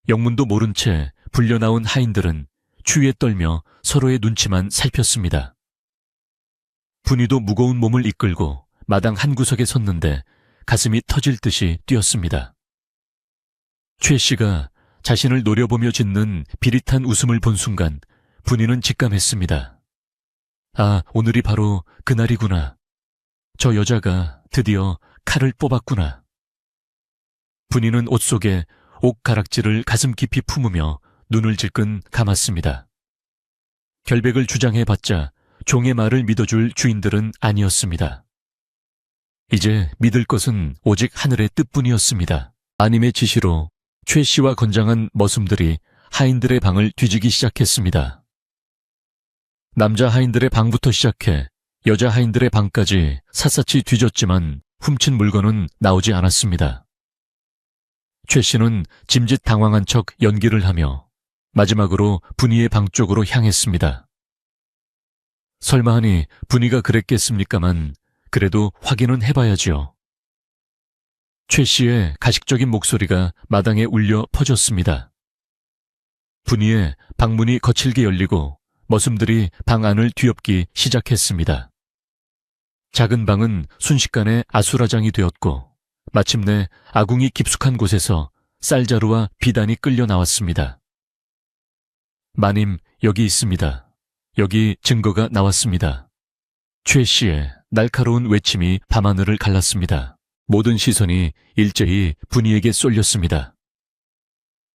A: 영문도 모른 채 불려나온 하인들은 추위에 떨며 서로의 눈치만 살폈습니다. 분이도 무거운 몸을 이끌고 마당 한 구석에 섰는데 가슴이 터질 듯이 뛰었습니다. 최 씨가 자신을 노려보며 짓는 비릿한 웃음을 본 순간 분이는 직감했습니다. 아, 오늘이 바로 그날이구나. 저 여자가 드디어 칼을 뽑았구나. 분이는 옷 속에 옥가락지를 가슴 깊이 품으며 눈을 질끈 감았습니다. 결백을 주장해봤자 종의 말을 믿어줄 주인들은 아니었습니다. 이제 믿을 것은 오직 하늘의 뜻뿐이었습니다. 마님의 지시로 최 씨와 건장한 머슴들이 하인들의 방을 뒤지기 시작했습니다. 남자 하인들의 방부터 시작해 여자 하인들의 방까지 샅샅이 뒤졌지만 훔친 물건은 나오지 않았습니다. 최 씨는 짐짓 당황한 척 연기를 하며 마지막으로 분이의 방 쪽으로 향했습니다. 설마 하니 분이가 그랬겠습니까만 그래도 확인은 해봐야지요. 최 씨의 가식적인 목소리가 마당에 울려 퍼졌습니다. 분이의 방문이 거칠게 열리고 머슴들이 방 안을 뒤엎기 시작했습니다. 작은 방은 순식간에 아수라장이 되었고 마침내 아궁이 깊숙한 곳에서 쌀자루와 비단이 끌려 나왔습니다. 마님, 여기 있습니다. 여기 증거가 나왔습니다. 최 씨의 날카로운 외침이 밤하늘을 갈랐습니다. 모든 시선이 일제히 분이에게 쏠렸습니다.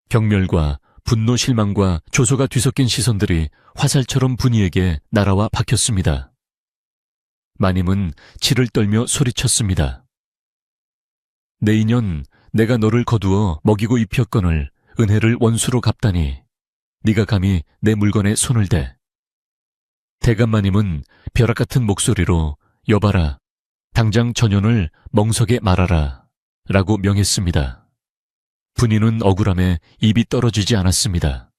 A: 경멸과 분노, 실망과 조소가 뒤섞인 시선들이 화살처럼 분이에게 날아와 박혔습니다. 마님은 치를 떨며 소리쳤습니다. 내 인연, 내가 너를 거두어 먹이고 입혔거늘 은혜를 원수로 갚다니 네가 감히 내 물건에 손을 대. 대감마님은 벼락같은 목소리로 여봐라, 당장 전연을 멍석에 말아라 라고 명했습니다. 분이는 억울함에 입이 떨어지지 않았습니다.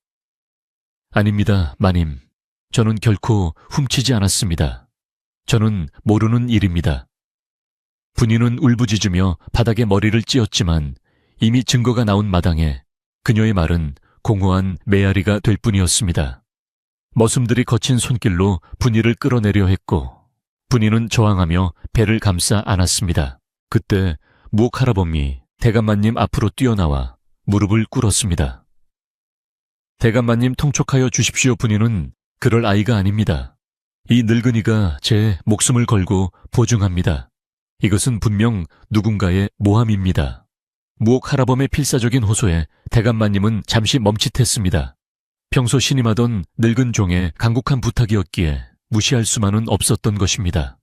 A: 아닙니다, 마님. 저는 결코 훔치지 않았습니다. 저는 모르는 일입니다. 분이는 울부짖으며 바닥에 머리를 찧었지만 이미 증거가 나온 마당에 그녀의 말은 공허한 메아리가 될 뿐이었습니다. 머슴들이 거친 손길로 분이를 끌어내려 했고 분이는 저항하며 배를 감싸 안았습니다. 그때 무옥 할아범이 대감마님 앞으로 뛰어나와 무릎을 꿇었습니다. 대감마님 통촉하여 주십시오. 분이는 그럴 아이가 아닙니다. 이 늙은이가 제 목숨을 걸고 보증합니다. 이것은 분명 누군가의 모함입니다. 무옥 할아범의 필사적인 호소에 대감마님은 잠시 멈칫했습니다. 평소 신임하던 늙은 종의 간곡한 부탁이었기에 무시할 수만은 없었던 것입니다.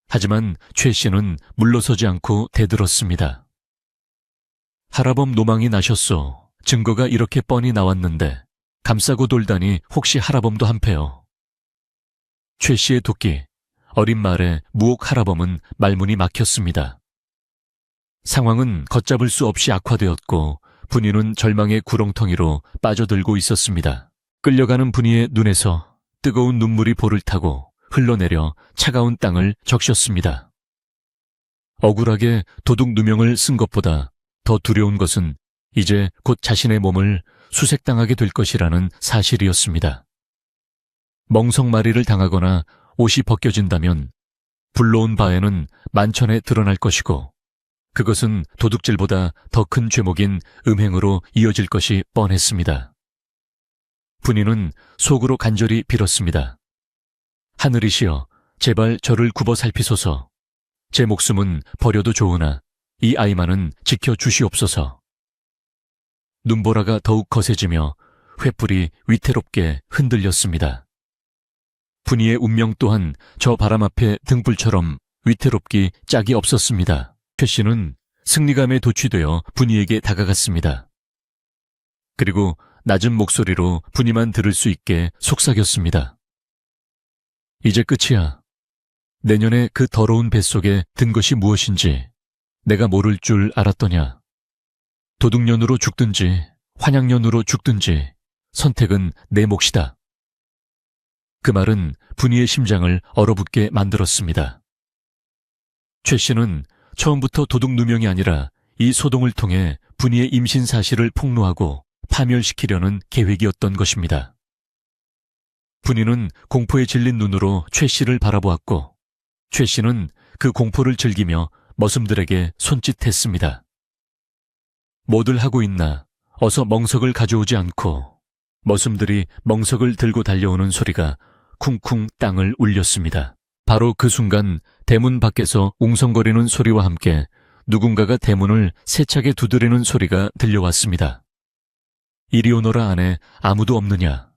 A: 하지만 최 씨는 물러서지 않고 대들었습니다. 할아범 노망이 나셨소. 증거가 이렇게 뻔히 나왔는데 감싸고 돌다니 혹시 할아범도 한패요. 최 씨의 도끼, 어린 말에 무옥 할아범은 말문이 막혔습니다. 상황은 걷잡을 수 없이 악화되었고 분이는 절망의 구렁텅이로 빠져들고 있었습니다. 끌려가는 분이의 눈에서 뜨거운 눈물이 볼을 타고 흘러내려 차가운 땅을 적셨습니다. 억울하게 도둑 누명을 쓴 것보다 더 두려운 것은 이제 곧 자신의 몸을 수색당하게 될 것이라는 사실이었습니다. 멍석마리를 당하거나 옷이 벗겨진다면 불러온 바에는 만천에 드러날 것이고 그것은 도둑질보다 더 큰 죄목인 음행으로 이어질 것이 뻔했습니다. 분이는 속으로 간절히 빌었습니다. 하늘이시여, 제발 저를 굽어 살피소서. 제 목숨은 버려도 좋으나 이 아이만은 지켜주시옵소서. 눈보라가 더욱 거세지며 횃불이 위태롭게 흔들렸습니다. 분이의 운명 또한 저 바람 앞에 등불처럼 위태롭기 짝이 없었습니다. 최 씨는 승리감에 도취되어 분이에게 다가갔습니다. 그리고 낮은 목소리로 분이만 들을 수 있게 속삭였습니다. 이제 끝이야. 내년에 그 더러운 뱃속에 든 것이 무엇인지 내가 모를 줄 알았더냐. 도둑년으로 죽든지 환양년으로 죽든지 선택은 내 몫이다. 그 말은 분이의 심장을 얼어붙게 만들었습니다. 최 씨는 처음부터 도둑 누명이 아니라 이 소동을 통해 분이의 임신 사실을 폭로하고 파멸시키려는 계획이었던 것입니다. 분이는 공포에 질린 눈으로 최 씨를 바라보았고 최 씨는 그 공포를 즐기며 머슴들에게 손짓했습니다. 뭐들 하고 있나? 어서 멍석을 가져오지 않고 머슴들이 멍석을 들고 달려오는 소리가 쿵쿵 땅을 울렸습니다. 바로 그 순간 대문 밖에서 웅성거리는 소리와 함께 누군가가 대문을 세차게 두드리는 소리가 들려왔습니다. 이리 오너라 안에 아무도 없느냐.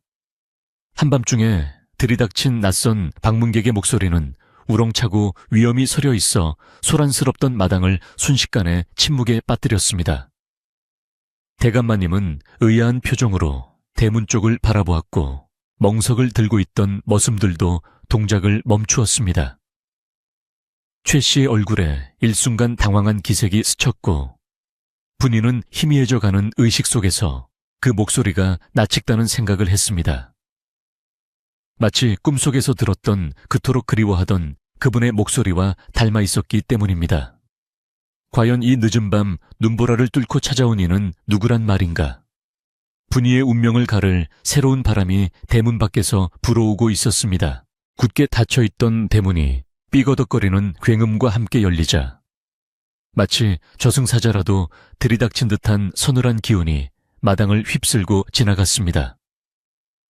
A: 한밤중에 들이닥친 낯선 방문객의 목소리는 우렁차고 위험이 서려 있어 소란스럽던 마당을 순식간에 침묵에 빠뜨렸습니다. 대감마님은 의아한 표정으로 대문 쪽을 바라보았고 멍석을 들고 있던 머슴들도 동작을 멈추었습니다. 최 씨의 얼굴에 일순간 당황한 기색이 스쳤고 분이는 희미해져가는 의식 속에서 그 목소리가 낯익다는 생각을 했습니다. 마치 꿈속에서 들었던 그토록 그리워하던 그분의 목소리와 닮아 있었기 때문입니다. 과연 이 늦은 밤 눈보라를 뚫고 찾아온 이는 누구란 말인가? 분이의 운명을 가를 새로운 바람이 대문 밖에서 불어오고 있었습니다. 굳게 닫혀있던 대문이 삐거덕거리는 굉음과 함께 열리자 마치 저승사자라도 들이닥친 듯한 서늘한 기운이 마당을 휩쓸고 지나갔습니다.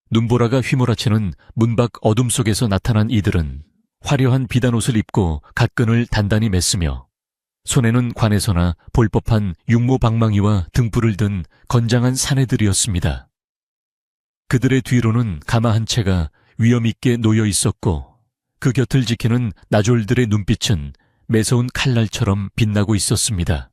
A: 눈보라가 휘몰아치는 문밖 어둠 속에서 나타난 이들은 화려한 비단옷을 입고 갓끈을 단단히 맸으며 손에는 관에서나 볼 법한 육모방망이와 등불을 든 건장한 사내들이었습니다. 그들의 뒤로는 가마 한 채가 위험 있게 놓여 있었고 그 곁을 지키는 나졸들의 눈빛은 매서운 칼날처럼 빛나고 있었습니다.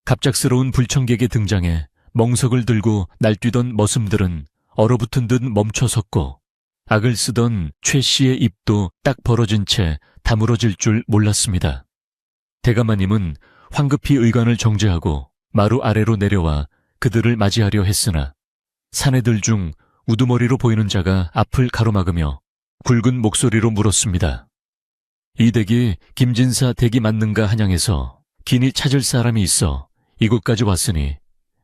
A: 갑작스러운 불청객의 등장에 멍석을 들고 날뛰던 머슴들은 얼어붙은 듯 멈춰섰고 악을 쓰던 최 씨의 입도 딱 벌어진 채 다물어질 줄 몰랐습니다. 대감마님은 황급히 의관을 정지하고 마루 아래로 내려와 그들을 맞이하려 했으나 사내들 중 우두머리로 보이는 자가 앞을 가로막으며 굵은 목소리로 물었습니다. 이 댁이 김진사 댁이 맞는가 한양에서 기니 찾을 사람이 있어 이곳까지 왔으니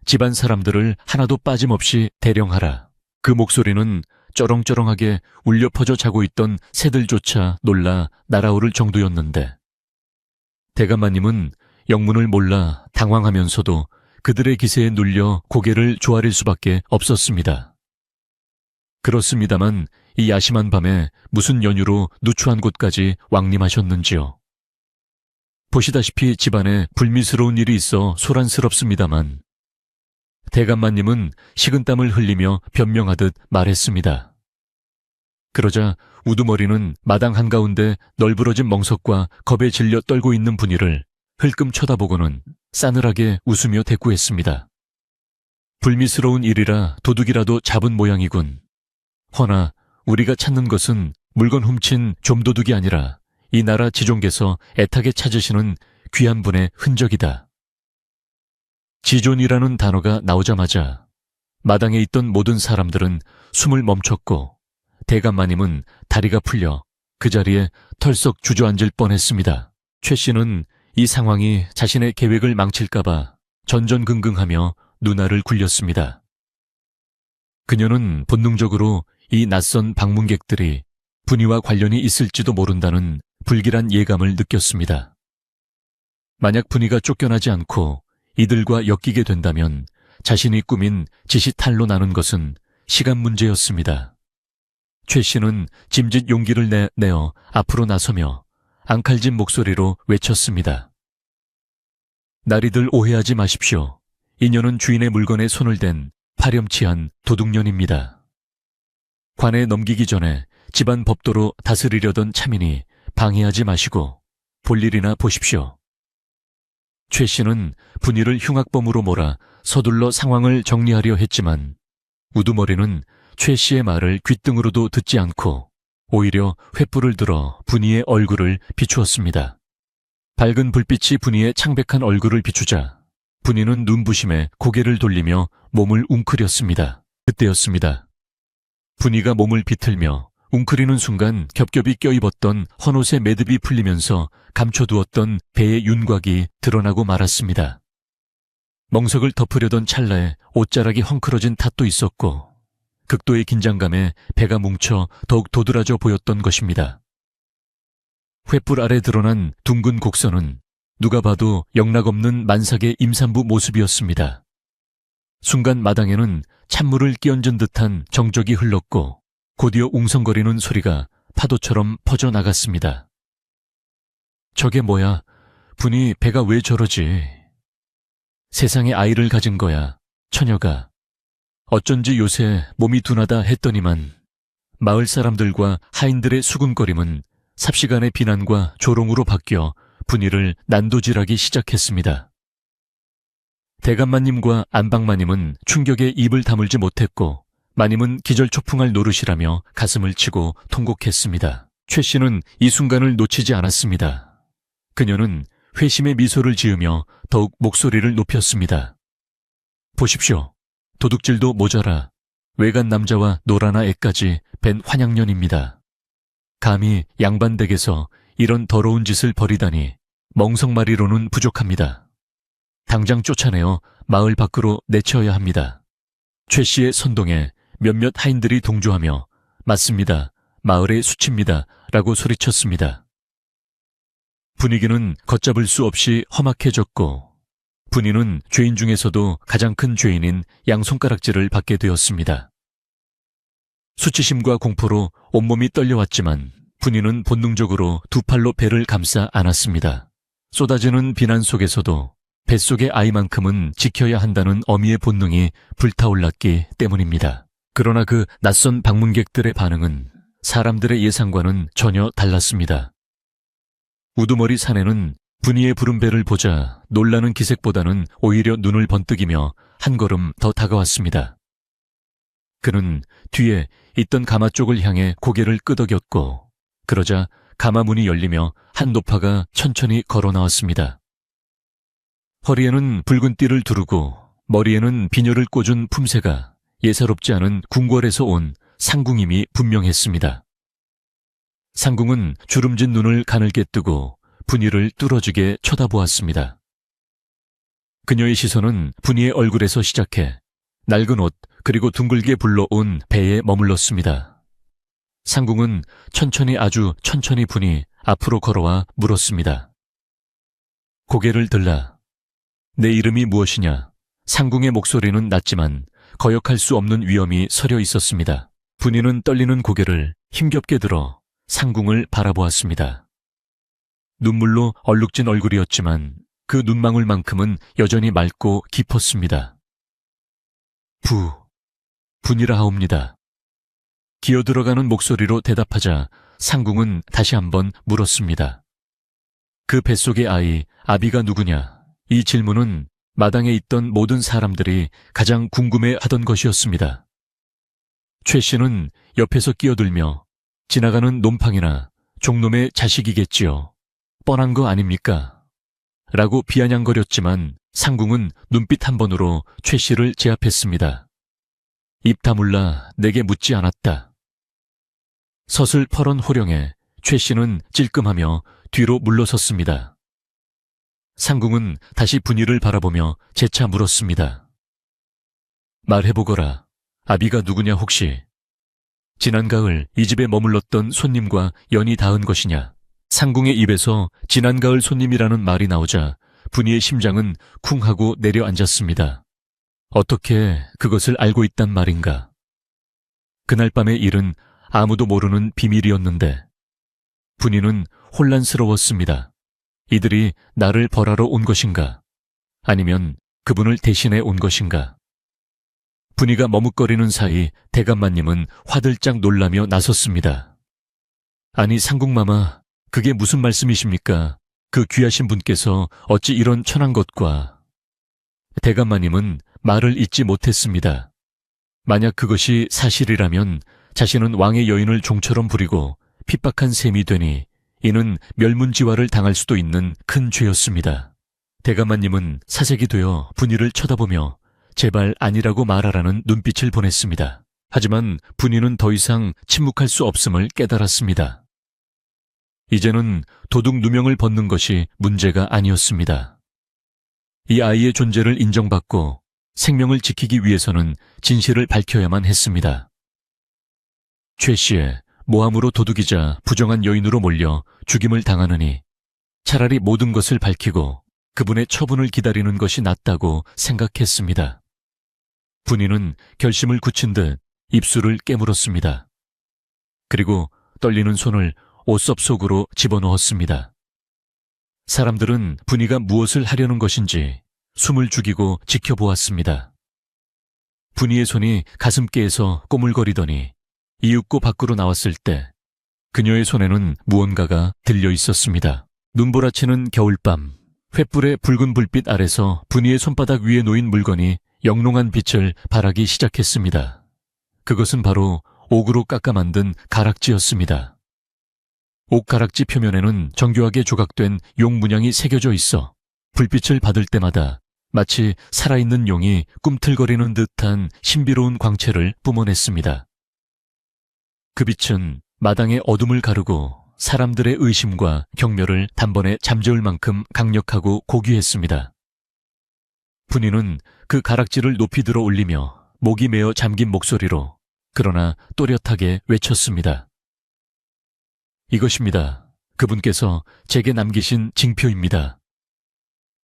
A: 집안 사람들을 하나도 빠짐없이 대령하라. 그 목소리는 쩌렁쩌렁하게 울려 퍼져 자고 있던 새들조차 놀라 날아오를 정도였는데 대감마님은 영문을 몰라 당황하면서도 그들의 기세에 눌려 고개를 조아릴 수밖에 없었습니다. 그렇습니다만 이 야심한 밤에 무슨 연유로 누추한 곳까지 왕림하셨는지요. 보시다시피 집안에 불미스러운 일이 있어 소란스럽습니다만 대감마님은 식은땀을 흘리며 변명하듯 말했습니다. 그러자 우두머리는 마당 한가운데 널브러진 멍석과 겁에 질려 떨고 있는 분이를 흘끔 쳐다보고는 싸늘하게 웃으며 대꾸했습니다. 불미스러운 일이라 도둑이라도 잡은 모양이군. 허나 우리가 찾는 것은 물건 훔친 좀도둑이 아니라 이 나라 지존께서 애타게 찾으시는 귀한 분의 흔적이다. 지존이라는 단어가 나오자마자 마당에 있던 모든 사람들은 숨을 멈췄고 대감마님은 다리가 풀려 그 자리에 털썩 주저앉을 뻔했습니다. 최 씨는 이 상황이 자신의 계획을 망칠까봐 전전긍긍하며 눈알을 굴렸습니다. 그녀는 본능적으로 이 낯선 방문객들이 분이와 관련이 있을지도 모른다는 불길한 예감을 느꼈습니다. 만약 분이가 쫓겨나지 않고 이들과 엮이게 된다면 자신이 꾸민 짓이 탈로 나는 것은 시간 문제였습니다. 최 씨는 짐짓 용기를 내어 앞으로 나서며 앙칼진 목소리로 외쳤습니다. 나리들 오해하지 마십시오. 이녀는 주인의 물건에 손을 댄 파렴치한 도둑년입니다. 관에 넘기기 전에 집안 법도로 다스리려던 차민이 방해하지 마시고 볼일이나 보십시오. 최 씨는 분이를 흉악범으로 몰아 서둘러 상황을 정리하려 했지만 우두머리는 최 씨의 말을 귓등으로도 듣지 않고 오히려 횃불을 들어 분이의 얼굴을 비추었습니다. 밝은 불빛이 분이의 창백한 얼굴을 비추자 분이는 눈부심에 고개를 돌리며 몸을 웅크렸습니다. 그때였습니다. 분이가 몸을 비틀며 웅크리는 순간 겹겹이 껴입었던 헌옷의 매듭이 풀리면서 감춰두었던 배의 윤곽이 드러나고 말았습니다. 멍석을 덮으려던 찰나에 옷자락이 헝클어진 탓도 있었고 극도의 긴장감에 배가 뭉쳐 더욱 도드라져 보였던 것입니다. 횃불 아래 드러난 둥근 곡선은 누가 봐도 영락없는 만삭의 임산부 모습이었습니다. 순간 마당에는 찬물을 끼얹은 듯한 정적이 흘렀고 곧이어 웅성거리는 소리가 파도처럼 퍼져나갔습니다. 저게 뭐야? 분이 배가 왜 저러지? 세상에 아이를 가진 거야, 처녀가. 어쩐지 요새 몸이 둔하다 했더니만 마을 사람들과 하인들의 수군거림은 삽시간의 비난과 조롱으로 바뀌어 분위를 난도질하기 시작했습니다. 대감마님과 안방마님은 충격에 입을 다물지 못했고 마님은 기절초풍할 노릇이라며 가슴을 치고 통곡했습니다. 최 씨는 이 순간을 놓치지 않았습니다. 그녀는 회심의 미소를 지으며 더욱 목소리를 높였습니다. 보십시오. 도둑질도 모자라 외간 남자와 노라나 애까지 벤 환양년입니다. 감히 양반댁에서 이런 더러운 짓을 벌이다니 멍석마리로는 부족합니다. 당장 쫓아내어 마을 밖으로 내쳐야 합니다. 최 씨의 선동에 몇몇 하인들이 동조하며 맞습니다. 마을의 수치입니다. 라고 소리쳤습니다. 분위기는 걷잡을 수 없이 험악해졌고 분이는 죄인 중에서도 가장 큰 죄인인 양손가락질을 받게 되었습니다. 수치심과 공포로 온몸이 떨려왔지만 분이는 본능적으로 두 팔로 배를 감싸 안았습니다. 쏟아지는 비난 속에서도 뱃속의 아이만큼은 지켜야 한다는 어미의 본능이 불타올랐기 때문입니다. 그러나 그 낯선 방문객들의 반응은 사람들의 예상과는 전혀 달랐습니다. 우두머리 사내는 분이의 부른 배를 보자 놀라는 기색보다는 오히려 눈을 번뜩이며 한 걸음 더 다가왔습니다. 그는 뒤에 있던 가마 쪽을 향해 고개를 끄덕였고 그러자 가마 문이 열리며 한 노파가 천천히 걸어 나왔습니다. 허리에는 붉은 띠를 두르고 머리에는 비녀를 꽂은 품새가 예사롭지 않은 궁궐에서 온 상궁임이 분명했습니다. 상궁은 주름진 눈을 가늘게 뜨고 분이를 뚫어지게 쳐다보았습니다. 그녀의 시선은 분이의 얼굴에서 시작해 낡은 옷 그리고 둥글게 불러온 배에 머물렀습니다. 상궁은 천천히 아주 천천히 분이 앞으로 걸어와 물었습니다. 고개를 들라. 내 이름이 무엇이냐? 상궁의 목소리는 낮지만 거역할 수 없는 위험이 서려 있었습니다. 분이는 떨리는 고개를 힘겹게 들어 상궁을 바라보았습니다. 눈물로 얼룩진 얼굴이었지만 그 눈망울만큼은 여전히 맑고 깊었습니다. 분이라 하옵니다. 기어들어가는 목소리로 대답하자 상궁은 다시 한번 물었습니다. 그 뱃속의 아이 아비가 누구냐? 이 질문은 마당에 있던 모든 사람들이 가장 궁금해하던 것이었습니다. 최 씨는 옆에서 끼어들며 지나가는 놈팡이나 종놈의 자식이겠지요. 뻔한 거 아닙니까? 라고 비아냥거렸지만 상궁은 눈빛 한 번으로 최 씨를 제압했습니다. 입 다물라 내게 묻지 않았다. 서슬퍼런 호령에 최 씨는 찔끔하며 뒤로 물러섰습니다. 상궁은 다시 분이를 바라보며 재차 물었습니다. 말해보거라. 아비가 누구냐 혹시? 지난 가을 이 집에 머물렀던 손님과 연이 닿은 것이냐? 상궁의 입에서 지난 가을 손님이라는 말이 나오자 분이의 심장은 쿵 하고 내려앉았습니다. 어떻게 그것을 알고 있단 말인가? 그날 밤의 일은 아무도 모르는 비밀이었는데 분이는 혼란스러웠습니다. 이들이 나를 벌하러 온 것인가? 아니면 그분을 대신해 온 것인가? 분이가 머뭇거리는 사이 대감마님은 화들짝 놀라며 나섰습니다. 아니 상궁마마, 그게 무슨 말씀이십니까? 그 귀하신 분께서 어찌 이런 천한 것과... 대감마님은 말을 잇지 못했습니다. 만약 그것이 사실이라면 자신은 왕의 여인을 종처럼 부리고 핍박한 셈이 되니 이는 멸문지화를 당할 수도 있는 큰 죄였습니다. 대감마님은 사색이 되어 분이를 쳐다보며 제발 아니라고 말하라는 눈빛을 보냈습니다. 하지만 분이는 더 이상 침묵할 수 없음을 깨달았습니다. 이제는 도둑 누명을 벗는 것이 문제가 아니었습니다. 이 아이의 존재를 인정받고 생명을 지키기 위해서는 진실을 밝혀야만 했습니다. 최 씨의 모함으로 도둑이자 부정한 여인으로 몰려 죽임을 당하느니 차라리 모든 것을 밝히고 그분의 처분을 기다리는 것이 낫다고 생각했습니다. 분이는 결심을 굳힌 듯 입술을 깨물었습니다. 그리고 떨리는 손을 옷섭 속으로 집어넣었습니다. 사람들은 분이가 무엇을 하려는 것인지 숨을 죽이고 지켜보았습니다. 분이의 손이 가슴께에서 꼬물거리더니 이윽고 밖으로 나왔을 때 그녀의 손에는 무언가가 들려 있었습니다. 눈보라치는 겨울밤, 횃불의 붉은 불빛 아래서 분이의 손바닥 위에 놓인 물건이 영롱한 빛을 발하기 시작했습니다. 그것은 바로 옥으로 깎아 만든 가락지였습니다. 옥 가락지 표면에는 정교하게 조각된 용 문양이 새겨져 있어 불빛을 받을 때마다 마치 살아있는 용이 꿈틀거리는 듯한 신비로운 광채를 뿜어냈습니다. 그 빛은 마당의 어둠을 가르고 사람들의 의심과 경멸을 단번에 잠재울 만큼 강력하고 고귀했습니다. 분이는 그 가락지를 높이 들어 올리며 목이 메어 잠긴 목소리로 그러나 또렷하게 외쳤습니다. 이것입니다. 그분께서 제게 남기신 징표입니다.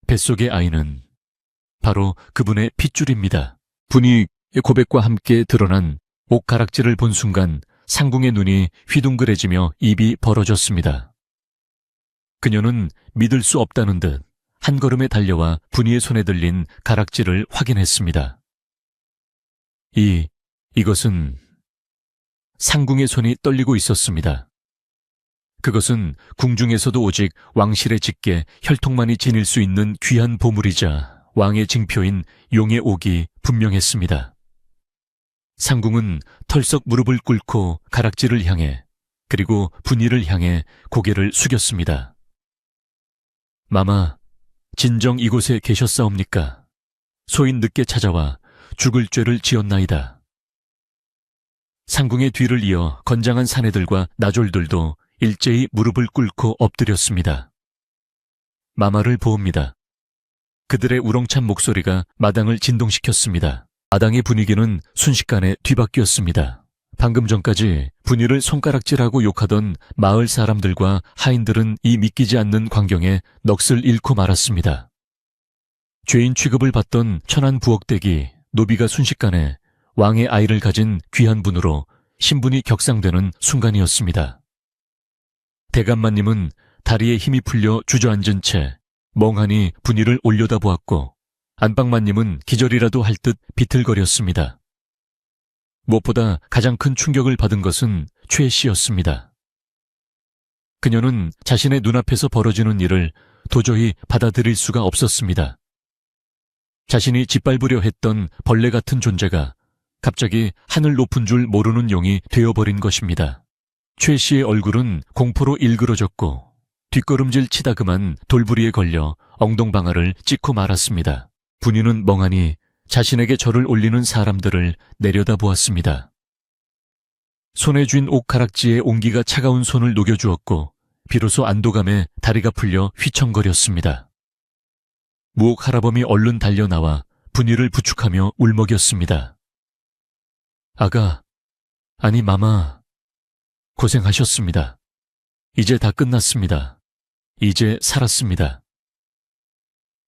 A: 뱃속의 아이는 바로 그분의 핏줄입니다. 분이 고백과 함께 드러난 옥 가락지를 본 순간 상궁의 눈이 휘둥그레지며 입이 벌어졌습니다. 그녀는 믿을 수 없다는 듯 한 걸음에 달려와 분이의 손에 들린 가락지를 확인했습니다. 이것은... 상궁의 손이 떨리고 있었습니다. 그것은 궁중에서도 오직 왕실에 직계 혈통만이 지닐 수 있는 귀한 보물이자 왕의 징표인 용의 옥이 분명했습니다. 상궁은 털썩 무릎을 꿇고 가락지를 향해 그리고 분이를 향해 고개를 숙였습니다. 마마, 진정 이곳에 계셨사옵니까? 소인 늦게 찾아와 죽을 죄를 지었나이다. 상궁의 뒤를 이어 건장한 사내들과 나졸들도 일제히 무릎을 꿇고 엎드렸습니다. 마마를 보옵니다. 그들의 우렁찬 목소리가 마당을 진동시켰습니다. 마당의 분위기는 순식간에 뒤바뀌었습니다. 방금 전까지 분이를 손가락질하고 욕하던 마을 사람들과 하인들은 이 믿기지 않는 광경에 넋을 잃고 말았습니다. 죄인 취급을 받던 천한 부엌댁이 노비가 순식간에 왕의 아이를 가진 귀한 분으로 신분이 격상되는 순간이었습니다. 대감마님은 다리에 힘이 풀려 주저앉은 채 멍하니 분이를 올려다보았고 안방마님은 기절이라도 할 듯 비틀거렸습니다. 무엇보다 가장 큰 충격을 받은 것은 최 씨였습니다. 그녀는 자신의 눈앞에서 벌어지는 일을 도저히 받아들일 수가 없었습니다. 자신이 짓밟으려 했던 벌레 같은 존재가 갑자기 하늘 높은 줄 모르는 용이 되어버린 것입니다. 최 씨의 얼굴은 공포로 일그러졌고 뒷걸음질 치다 그만 돌부리에 걸려 엉덩방아를 찍고 말았습니다. 분이는 멍하니 자신에게 절을 올리는 사람들을 내려다보았습니다. 손에 쥔 옥가락지에 온기가 차가운 손을 녹여주었고 비로소 안도감에 다리가 풀려 휘청거렸습니다. 무옥 할아범이 얼른 달려나와 분이를 부축하며 울먹였습니다. 아가, 아니 마마, 고생하셨습니다. 이제 다 끝났습니다. 이제 살았습니다.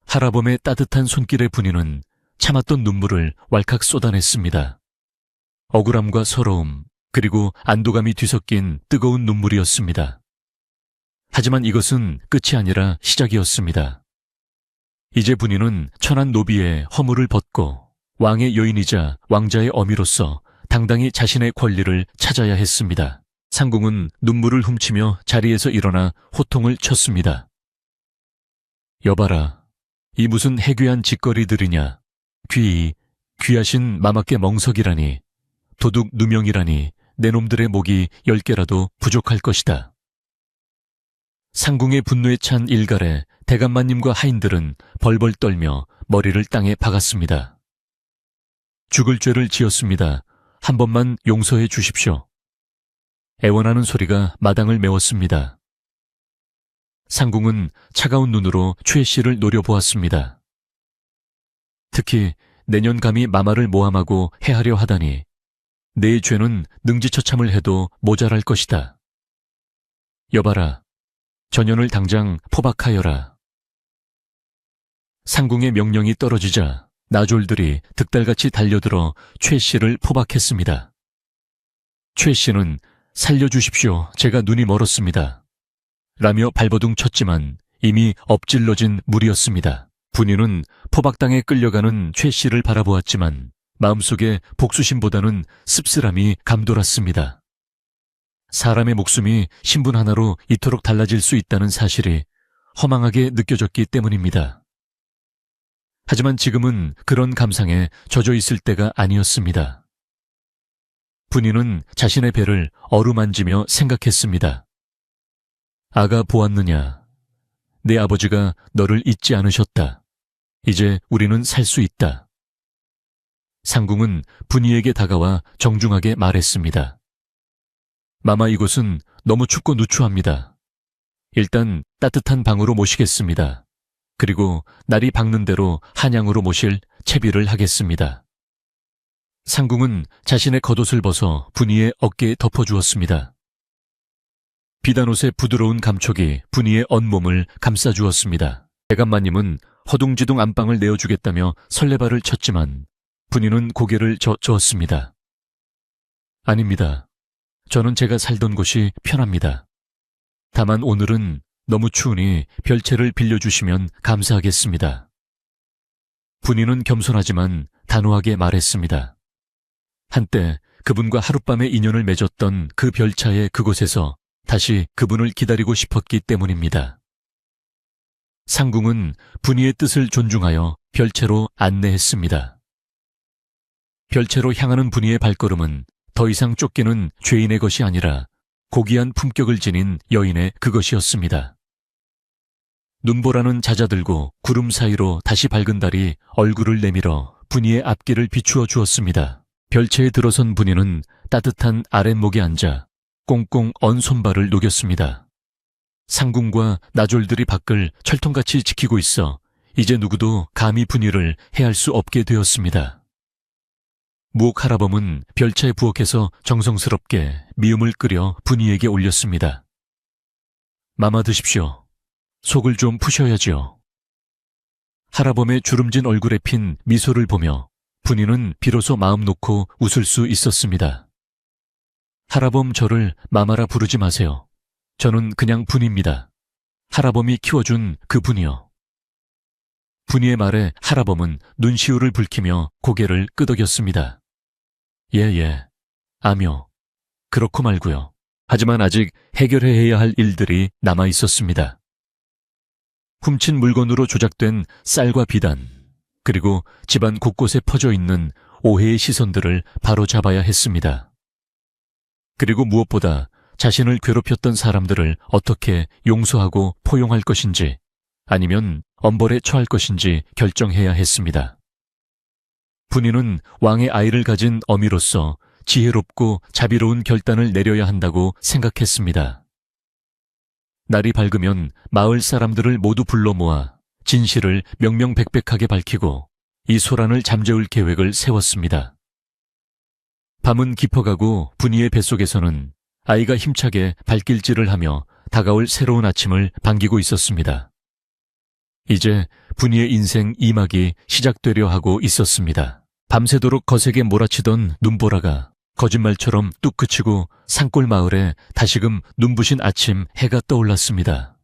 A: 할아범의 따뜻한 손길에 분이는 참았던 눈물을 왈칵 쏟아냈습니다. 억울함과 서러움, 그리고 안도감이 뒤섞인 뜨거운 눈물이었습니다. 하지만 이것은 끝이 아니라 시작이었습니다. 이제 분이는 천한 노비의 허물을 벗고 왕의 여인이자 왕자의 어미로서 당당히 자신의 권리를 찾아야 했습니다. 상궁은 눈물을 훔치며 자리에서 일어나 호통을 쳤습니다. 여봐라, 이 무슨 해괴한 짓거리들이냐. 귀하신 마마께 멍석이라니, 도둑 누명이라니 내 놈들의 목이 10개라도 부족할 것이다. 상궁의 분노에 찬 일갈에 대감마님과 하인들은 벌벌 떨며 머리를 땅에 박았습니다. 죽을 죄를 지었습니다. 한 번만 용서해 주십시오. 애원하는 소리가 마당을 메웠습니다. 상궁은 차가운 눈으로 최 씨를 노려보았습니다. 특히 내년 감히 마마를 모함하고 해하려 하다니 내 죄는 능지처참을 해도 모자랄 것이다. 여봐라, 전연을 당장 포박하여라. 상궁의 명령이 떨어지자 나졸들이 득달같이 달려들어 최 씨를 포박했습니다. 최 씨는 살려주십시오. 제가 눈이 멀었습니다. 라며 발버둥 쳤지만 이미 엎질러진 물이었습니다. 분이는 포박당에 끌려가는 최 씨를 바라보았지만 마음속에 복수심보다는 씁쓸함이 감돌았습니다. 사람의 목숨이 신분 하나로 이토록 달라질 수 있다는 사실이 허망하게 느껴졌기 때문입니다. 하지만 지금은 그런 감상에 젖어 있을 때가 아니었습니다. 분이는 자신의 배를 어루만지며 생각했습니다. 아가 보았느냐? 내 아버지가 너를 잊지 않으셨다. 이제 우리는 살 수 있다. 상궁은 분이에게 다가와 정중하게 말했습니다. 마마, 이곳은 너무 춥고 누추합니다. 일단 따뜻한 방으로 모시겠습니다. 그리고 날이 밝는 대로 한양으로 모실 채비를 하겠습니다. 상궁은 자신의 겉옷을 벗어 분이의 어깨에 덮어주었습니다. 비단옷의 부드러운 감촉이 분이의 온몸을 감싸주었습니다. 대감마님은 허둥지둥 안방을 내어주겠다며 설레발을 쳤지만 분이는 고개를 저었습니다. 아닙니다. 저는 제가 살던 곳이 편합니다. 다만 오늘은 너무 추우니 별채를 빌려주시면 감사하겠습니다. 분이는 겸손하지만 단호하게 말했습니다. 한때 그분과 하룻밤의 인연을 맺었던 그 별차의 그곳에서 다시 그분을 기다리고 싶었기 때문입니다. 상궁은 분이의 뜻을 존중하여 별채로 안내했습니다. 별채로 향하는 분이의 발걸음은 더 이상 쫓기는 죄인의 것이 아니라 고귀한 품격을 지닌 여인의 그것이었습니다. 눈보라는 잦아들고 구름 사이로 다시 밝은 달이 얼굴을 내밀어 분이의 앞길을 비추어 주었습니다. 별채에 들어선 분이는 따뜻한 아랫목에 앉아 꽁꽁 언 손발을 녹였습니다. 상궁과 나졸들이 밖을 철통같이 지키고 있어 이제 누구도 감히 분이를 해할 수 없게 되었습니다. 무옥 할아범은 별차에 부엌에서 정성스럽게 미음을 끓여 분이에게 올렸습니다. 마마 드십시오. 속을 좀 푸셔야지요. 할아범의 주름진 얼굴에 핀 미소를 보며 분이는 비로소 마음 놓고 웃을 수 있었습니다. 할아범 저를 마마라 부르지 마세요. 저는 그냥 분입니다. 할아범이 키워준 그 분이요. 분이의 말에 할아범은 눈시울을 붉히며 고개를 끄덕였습니다. 예, 아뇨. 그렇고 말고요. 하지만 아직 해결해야 할 일들이 남아 있었습니다. 훔친 물건으로 조작된 쌀과 비단, 그리고 집안 곳곳에 퍼져 있는 오해의 시선들을 바로잡아야 했습니다. 그리고 무엇보다 자신을 괴롭혔던 사람들을 어떻게 용서하고 포용할 것인지, 아니면 엄벌에 처할 것인지 결정해야 했습니다. 분이는 왕의 아이를 가진 어미로서 지혜롭고 자비로운 결단을 내려야 한다고 생각했습니다. 날이 밝으면 마을 사람들을 모두 불러 모아 진실을 명명백백하게 밝히고 이 소란을 잠재울 계획을 세웠습니다. 밤은 깊어가고 분이의 뱃속에서는 아이가 힘차게 발길질을 하며 다가올 새로운 아침을 반기고 있었습니다. 이제 분이의 인생 2막이 시작되려 하고 있었습니다. 밤새도록 거세게 몰아치던 눈보라가 거짓말처럼 뚝 그치고 산골 마을에 다시금 눈부신 아침 해가 떠올랐습니다.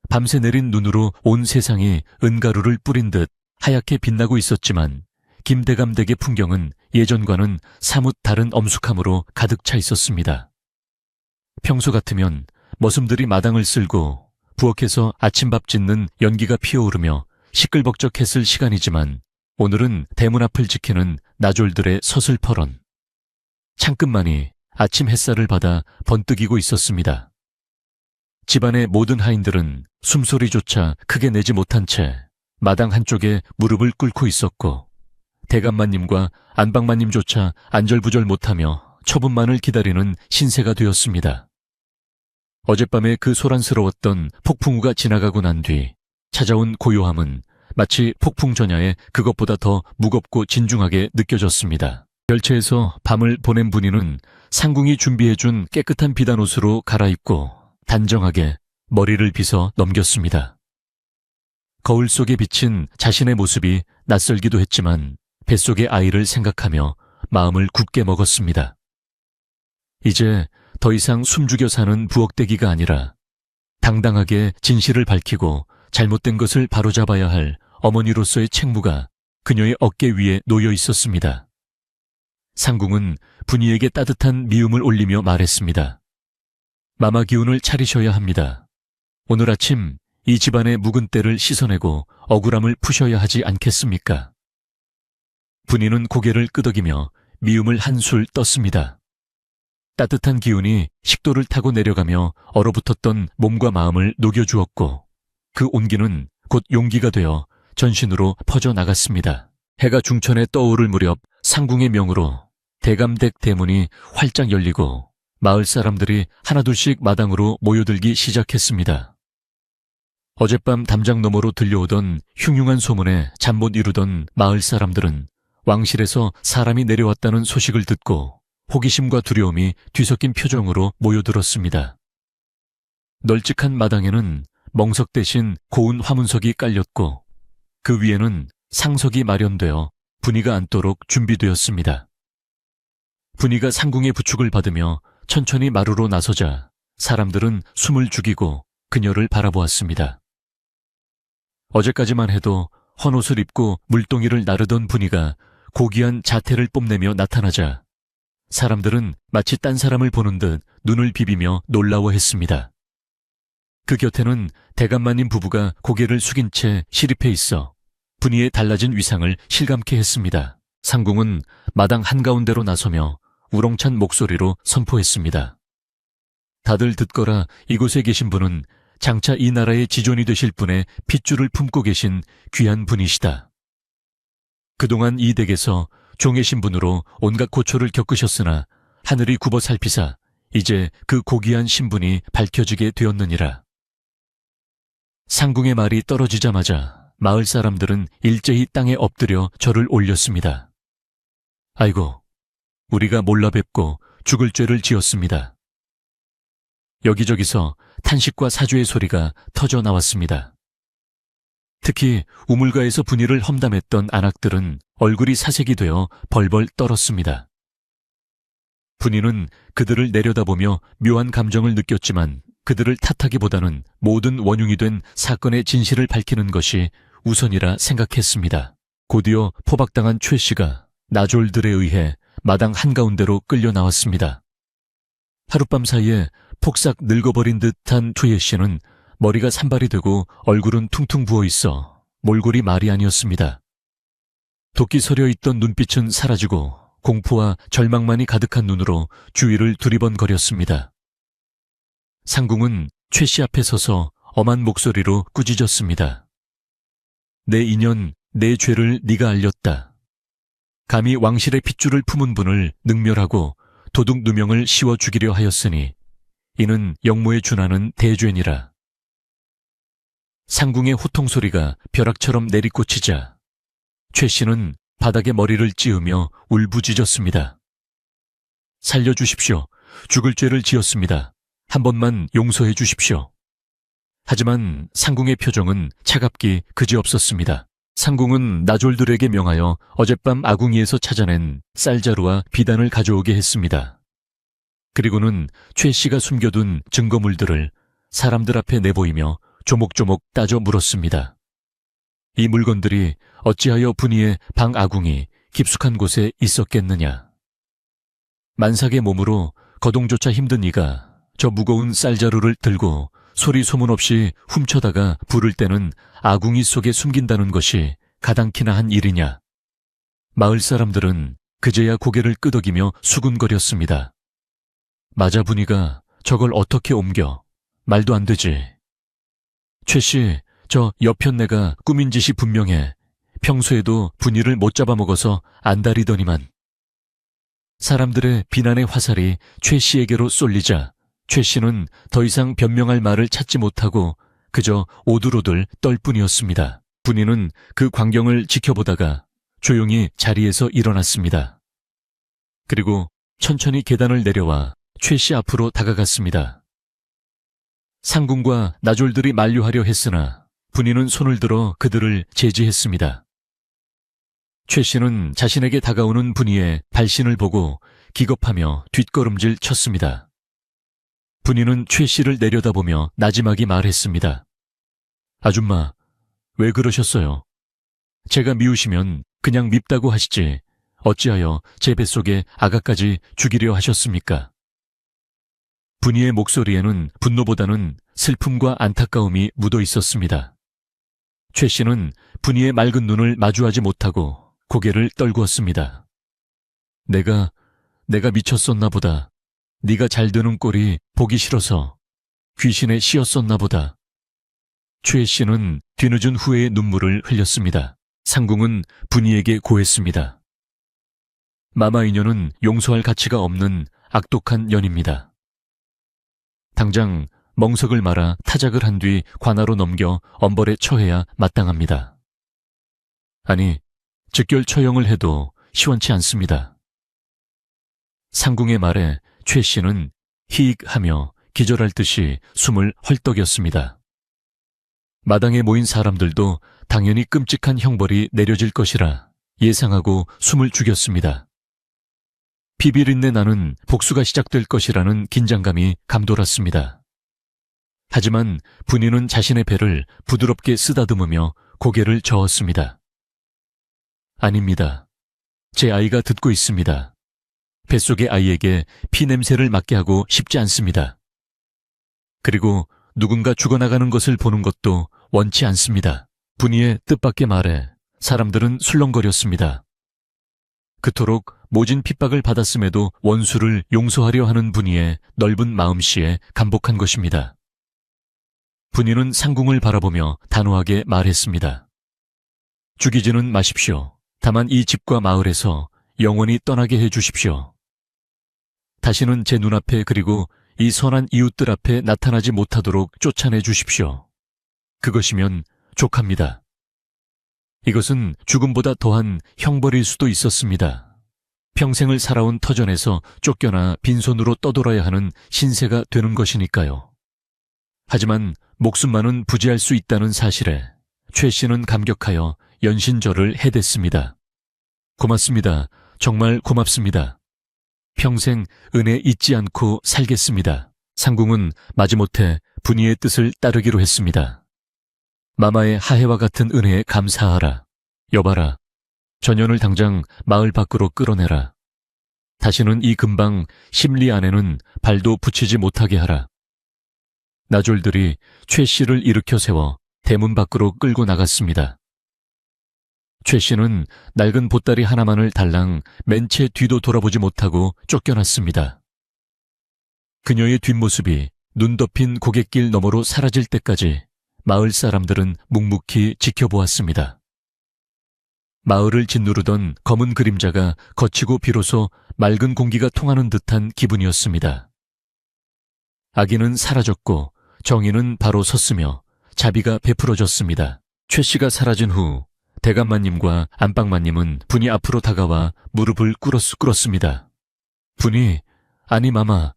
A: 밤새 내린 눈으로 온 세상이 은가루를 뿌린 듯 하얗게 빛나고 있었지만 김대감댁의 풍경은 예전과는 사뭇 다른 엄숙함으로 가득 차 있었습니다. 평소 같으면 머슴들이 마당을 쓸고 부엌에서 아침밥 짓는 연기가 피어오르며 시끌벅적했을 시간이지만 오늘은 대문 앞을 지키는 나졸들의 서슬퍼런, 창끝만이 아침 햇살을 받아 번뜩이고 있었습니다. 집안의 모든 하인들은 숨소리조차 크게 내지 못한 채 마당 한쪽에 무릎을 꿇고 있었고 대감마님과 안방마님조차 안절부절 못하며 처분만을 기다리는 신세가 되었습니다. 어젯밤에 그 소란스러웠던 폭풍우가 지나가고 난 뒤 찾아온 고요함은 마치 폭풍 전야에 그것보다 더 무겁고 진중하게 느껴졌습니다. 열차에서 밤을 보낸 분이는 상궁이 준비해준 깨끗한 비단옷으로 갈아입고 단정하게 머리를 빗어 넘겼습니다. 거울 속에 비친 자신의 모습이 낯설기도 했지만 뱃속의 아이를 생각하며 마음을 굳게 먹었습니다. 이제 더 이상 숨죽여 사는 부엌대기가 아니라 당당하게 진실을 밝히고 잘못된 것을 바로잡아야 할 어머니로서의 책무가 그녀의 어깨 위에 놓여 있었습니다. 상궁은 분이에게 따뜻한 미움을 올리며 말했습니다. 마마 기운을 차리셔야 합니다. 오늘 아침 이 집안의 묵은 때를 씻어내고 억울함을 푸셔야 하지 않겠습니까? 분이는 고개를 끄덕이며 미움을 한술 떴습니다. 따뜻한 기운이 식도를 타고 내려가며 얼어붙었던 몸과 마음을 녹여주었고 그 온기는 곧 용기가 되어 전신으로 퍼져나갔습니다. 해가 중천에 떠오를 무렵 상궁의 명으로 대감댁 대문이 활짝 열리고 마을 사람들이 하나둘씩 마당으로 모여들기 시작했습니다. 어젯밤 담장 너머로 들려오던 흉흉한 소문에 잠 못 이루던 마을 사람들은 왕실에서 사람이 내려왔다는 소식을 듣고 호기심과 두려움이 뒤섞인 표정으로 모여들었습니다. 널찍한 마당에는 멍석 대신 고운 화문석이 깔렸고 그 위에는 상석이 마련되어 분이가 앉도록 준비되었습니다. 분이가 상궁의 부축을 받으며 천천히 마루로 나서자 사람들은 숨을 죽이고 그녀를 바라보았습니다. 어제까지만 해도 헌옷을 입고 물동이를 나르던 분이가 고귀한 자태를 뽐내며 나타나자 사람들은 마치 딴 사람을 보는 듯 눈을 비비며 놀라워했습니다. 그 곁에는 대감마님 부부가 고개를 숙인 채 시립해 있어 분이의 달라진 위상을 실감케 했습니다. 상궁은 마당 한가운데로 나서며 우렁찬 목소리로 선포했습니다. 다들 듣거라. 이곳에 계신 분은 장차 이 나라의 지존이 되실 분의 핏줄을 품고 계신 귀한 분이시다. 그동안 이 댁에서 종의 신분으로 온갖 고초를 겪으셨으나 하늘이 굽어 살피사 이제 그 고귀한 신분이 밝혀지게 되었느니라. 상궁의 말이 떨어지자마자 마을 사람들은 일제히 땅에 엎드려 절을 올렸습니다. 아이고, 우리가 몰라 뵙고 죽을 죄를 지었습니다. 여기저기서 탄식과 사죄의 소리가 터져 나왔습니다. 특히 우물가에서 분이를 험담했던 안악들은 얼굴이 사색이 되어 벌벌 떨었습니다. 분이는 그들을 내려다보며 묘한 감정을 느꼈지만 그들을 탓하기보다는 모든 원흉이 된 사건의 진실을 밝히는 것이 우선이라 생각했습니다. 곧이어 포박당한 최 씨가 나졸들에 의해 마당 한가운데로 끌려 나왔습니다. 하룻밤 사이에 폭삭 늙어버린 듯한 최 씨는 머리가 산발이 되고 얼굴은 퉁퉁 부어있어 몰골이 말이 아니었습니다. 도끼 서려 있던 눈빛은 사라지고 공포와 절망만이 가득한 눈으로 주위를 두리번거렸습니다. 상궁은 최 씨 앞에 서서 엄한 목소리로 꾸짖었습니다. 내 인연, 내 죄를 네가 알렸다. 감히 왕실의 핏줄을 품은 분을 능멸하고 도둑 누명을 씌워 죽이려 하였으니 이는 영모에 준하는 대죄니라. 상궁의 호통소리가 벼락처럼 내리꽂히자 최 씨는 바닥에 머리를 찌으며 울부짖었습니다. 살려주십시오. 죽을 죄를 지었습니다. 한 번만 용서해 주십시오. 하지만 상궁의 표정은 차갑기 그지없었습니다. 상궁은 나졸들에게 명하여 어젯밤 아궁이에서 찾아낸 쌀자루와 비단을 가져오게 했습니다. 그리고는 최 씨가 숨겨둔 증거물들을 사람들 앞에 내보이며 조목조목 따져 물었습니다. 이 물건들이 어찌하여 분이의 방 아궁이 깊숙한 곳에 있었겠느냐. 만삭의 몸으로 거동조차 힘든 이가 저 무거운 쌀자루를 들고 소리 소문 없이 훔쳐다가 부를 때는 아궁이 속에 숨긴다는 것이 가당키나 한 일이냐. 마을 사람들은 그제야 고개를 끄덕이며 수군거렸습니다. 맞아 분이가 저걸 어떻게 옮겨. 말도 안 되지. 최 씨, 저 여편네가 꾸민 짓이 분명해. 평소에도 분이를 못 잡아먹어서 안달이더니만. 사람들의 비난의 화살이 최 씨에게로 쏠리자 최 씨는 더 이상 변명할 말을 찾지 못하고 그저 오들오들 떨 뿐이었습니다. 분이는 그 광경을 지켜보다가 조용히 자리에서 일어났습니다. 그리고 천천히 계단을 내려와 최 씨 앞으로 다가갔습니다. 상궁과 나졸들이 만류하려 했으나 분이는 손을 들어 그들을 제지했습니다. 최 씨는 자신에게 다가오는 분이의 발신을 보고 기겁하며 뒷걸음질 쳤습니다. 분이는 최 씨를 내려다보며 나지막이 말했습니다. 아줌마, 왜 그러셨어요? 제가 미우시면 그냥 밉다고 하시지 어찌하여 제 뱃속에 아가까지 죽이려 하셨습니까? 분이의 목소리에는 분노보다는 슬픔과 안타까움이 묻어 있었습니다. 최 씨는 분이의 맑은 눈을 마주하지 못하고 고개를 떨구었습니다. 내가 미쳤었나 보다. 네가 잘 되는 꼴이 보기 싫어서 귀신에 씌었었나 보다. 최 씨는 뒤늦은 후회의 눈물을 흘렸습니다. 상궁은 분이에게 고했습니다. 마마 인연은 용서할 가치가 없는 악독한 년입니다. 당장 멍석을 말아 타작을 한 뒤 관아로 넘겨 엄벌에 처해야 마땅합니다. 아니, 즉결 처형을 해도 시원치 않습니다. 상궁의 말에 최 씨는 히익하며 기절할 듯이 숨을 헐떡였습니다. 마당에 모인 사람들도 당연히 끔찍한 형벌이 내려질 것이라 예상하고 숨을 죽였습니다. 비비린내 나는 복수가 시작될 것이라는 긴장감이 감돌았습니다. 하지만 분이는 자신의 배를 부드럽게 쓰다듬으며 고개를 저었습니다. 아닙니다. 제 아이가 듣고 있습니다. 뱃속의 아이에게 피냄새를 맡게 하고 싶지 않습니다. 그리고 누군가 죽어나가는 것을 보는 것도 원치 않습니다. 분이의 뜻밖의 말에 사람들은 술렁거렸습니다. 그토록 모진 핍박을 받았음에도 원수를 용서하려 하는 분이의 넓은 마음씨에 감복한 것입니다. 분이는 상궁을 바라보며 단호하게 말했습니다. 죽이지는 마십시오. 다만 이 집과 마을에서 영원히 떠나게 해 주십시오. 다시는 제 눈앞에 그리고 이 선한 이웃들 앞에 나타나지 못하도록 쫓아내 주십시오. 그것이면 족합니다. 이것은 죽음보다 더한 형벌일 수도 있었습니다. 평생을 살아온 터전에서 쫓겨나 빈손으로 떠돌아야 하는 신세가 되는 것이니까요. 하지만 목숨만은 부지할 수 있다는 사실에 최 씨는 감격하여 연신절을 해댔습니다. 고맙습니다. 정말 고맙습니다. 평생 은혜 잊지 않고 살겠습니다. 상궁은 마지못해 분이의 뜻을 따르기로 했습니다. 마마의 하해와 같은 은혜에 감사하라. 여봐라. 전연을 당장 마을 밖으로 끌어내라. 다시는 이 근방 심리 안에는 발도 붙이지 못하게 하라. 나졸들이 최 씨를 일으켜 세워 대문 밖으로 끌고 나갔습니다. 최 씨는 낡은 보따리 하나만을 달랑 맨 채 뒤도 돌아보지 못하고 쫓겨났습니다. 그녀의 뒷모습이 눈 덮인 고갯길 너머로 사라질 때까지 마을 사람들은 묵묵히 지켜보았습니다. 마을을 짓누르던 검은 그림자가 거치고 비로소 맑은 공기가 통하는 듯한 기분이었습니다. 악인은 사라졌고 정의는 바로 섰으며 자비가 베풀어졌습니다. 최 씨가 사라진 후 대감마님과 안방마님은 분이 앞으로 다가와 무릎을 꿇었습니다. 분이, 아니 마마,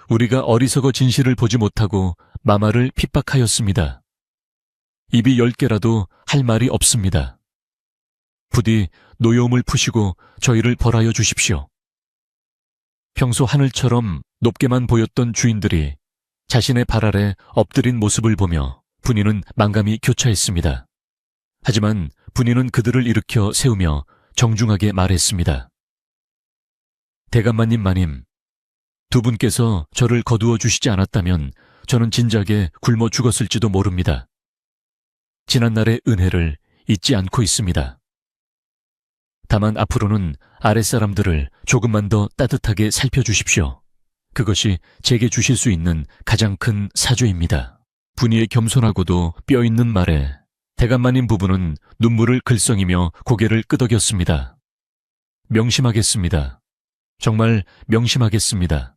A: 우리가 어리석어 진실을 보지 못하고 마마를 핍박하였습니다. 입이 10개라도 할 말이 없습니다. 부디 노여움을 푸시고 저희를 벌하여 주십시오. 평소 하늘처럼 높게만 보였던 주인들이 자신의 발 아래 엎드린 모습을 보며 분이는 만감이 교차했습니다. 하지만 분이는 그들을 일으켜 세우며 정중하게 말했습니다. 대감마님 마님, 두 분께서 저를 거두어 주시지 않았다면 저는 진작에 굶어 죽었을지도 모릅니다. 지난날의 은혜를 잊지 않고 있습니다. 다만 앞으로는 아랫사람들을 조금만 더 따뜻하게 살펴주십시오. 그것이 제게 주실 수 있는 가장 큰 사죄입니다. 분이의 겸손하고도 뼈있는 말에 대감마님 부부는 눈물을 글썽이며 고개를 끄덕였습니다. 명심하겠습니다. 정말 명심하겠습니다.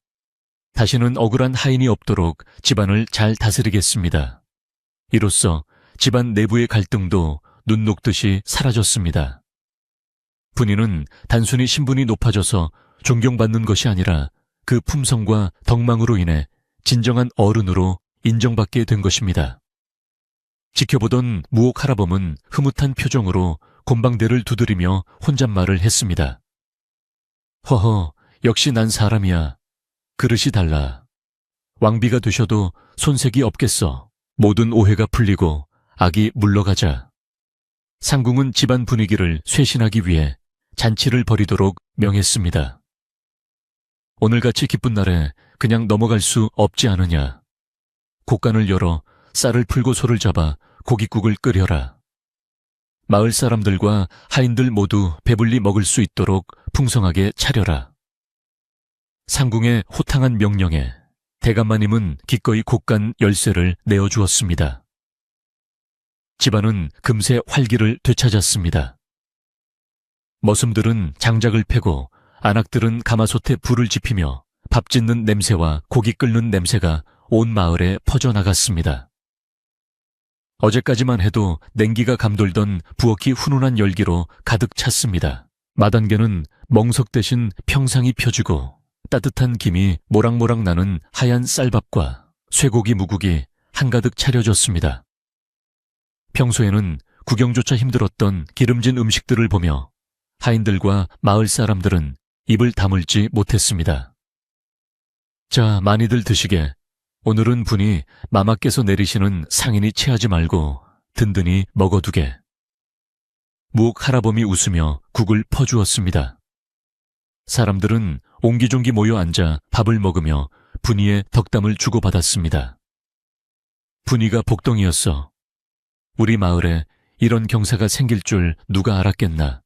A: 다시는 억울한 하인이 없도록 집안을 잘 다스리겠습니다. 이로써 집안 내부의 갈등도 눈 녹듯이 사라졌습니다. 분이는 단순히 신분이 높아져서 존경받는 것이 아니라 그 품성과 덕망으로 인해 진정한 어른으로 인정받게 된 것입니다. 지켜보던 무옥 할아범은 흐뭇한 표정으로 곰방대를 두드리며 혼잣말을 했습니다. 허허, 역시 난 사람이야. 그릇이 달라. 왕비가 되셔도 손색이 없겠어. 모든 오해가 풀리고 악이 물러가자. 상궁은 집안 분위기를 쇄신하기 위해 잔치를 벌이도록 명했습니다. 오늘같이 기쁜 날에 그냥 넘어갈 수 없지 않으냐. 곶간을 열어 쌀을 풀고 소를 잡아 고깃국을 끓여라. 마을 사람들과 하인들 모두 배불리 먹을 수 있도록 풍성하게 차려라. 상궁의 호탕한 명령에 대감마님은 기꺼이 곶간 10쇠를 내어주었습니다. 집안은 금세 활기를 되찾았습니다. 머슴들은 장작을 패고 안악들은 가마솥에 불을 지피며 밥 짓는 냄새와 고기 끓는 냄새가 온 마을에 퍼져나갔습니다. 어제까지만 해도 냉기가 감돌던 부엌이 훈훈한 열기로 가득 찼습니다. 마당개는 멍석 대신 평상이 펴지고 따뜻한 김이 모락모락 나는 하얀 쌀밥과 쇠고기 무국이 한가득 차려졌습니다. 평소에는 구경조차 힘들었던 기름진 음식들을 보며 하인들과 마을 사람들은 입을 다물지 못했습니다. 자, 많이들 드시게. 오늘은 분이 마마께서 내리시는 상인이 체하지 말고 든든히 먹어두게. 무옥 할아범이 웃으며 국을 퍼주었습니다. 사람들은 옹기종기 모여 앉아 밥을 먹으며 분이의 덕담을 주고받았습니다. 분이가 복덩이였어. 우리 마을에 이런 경사가 생길 줄 누가 알았겠나.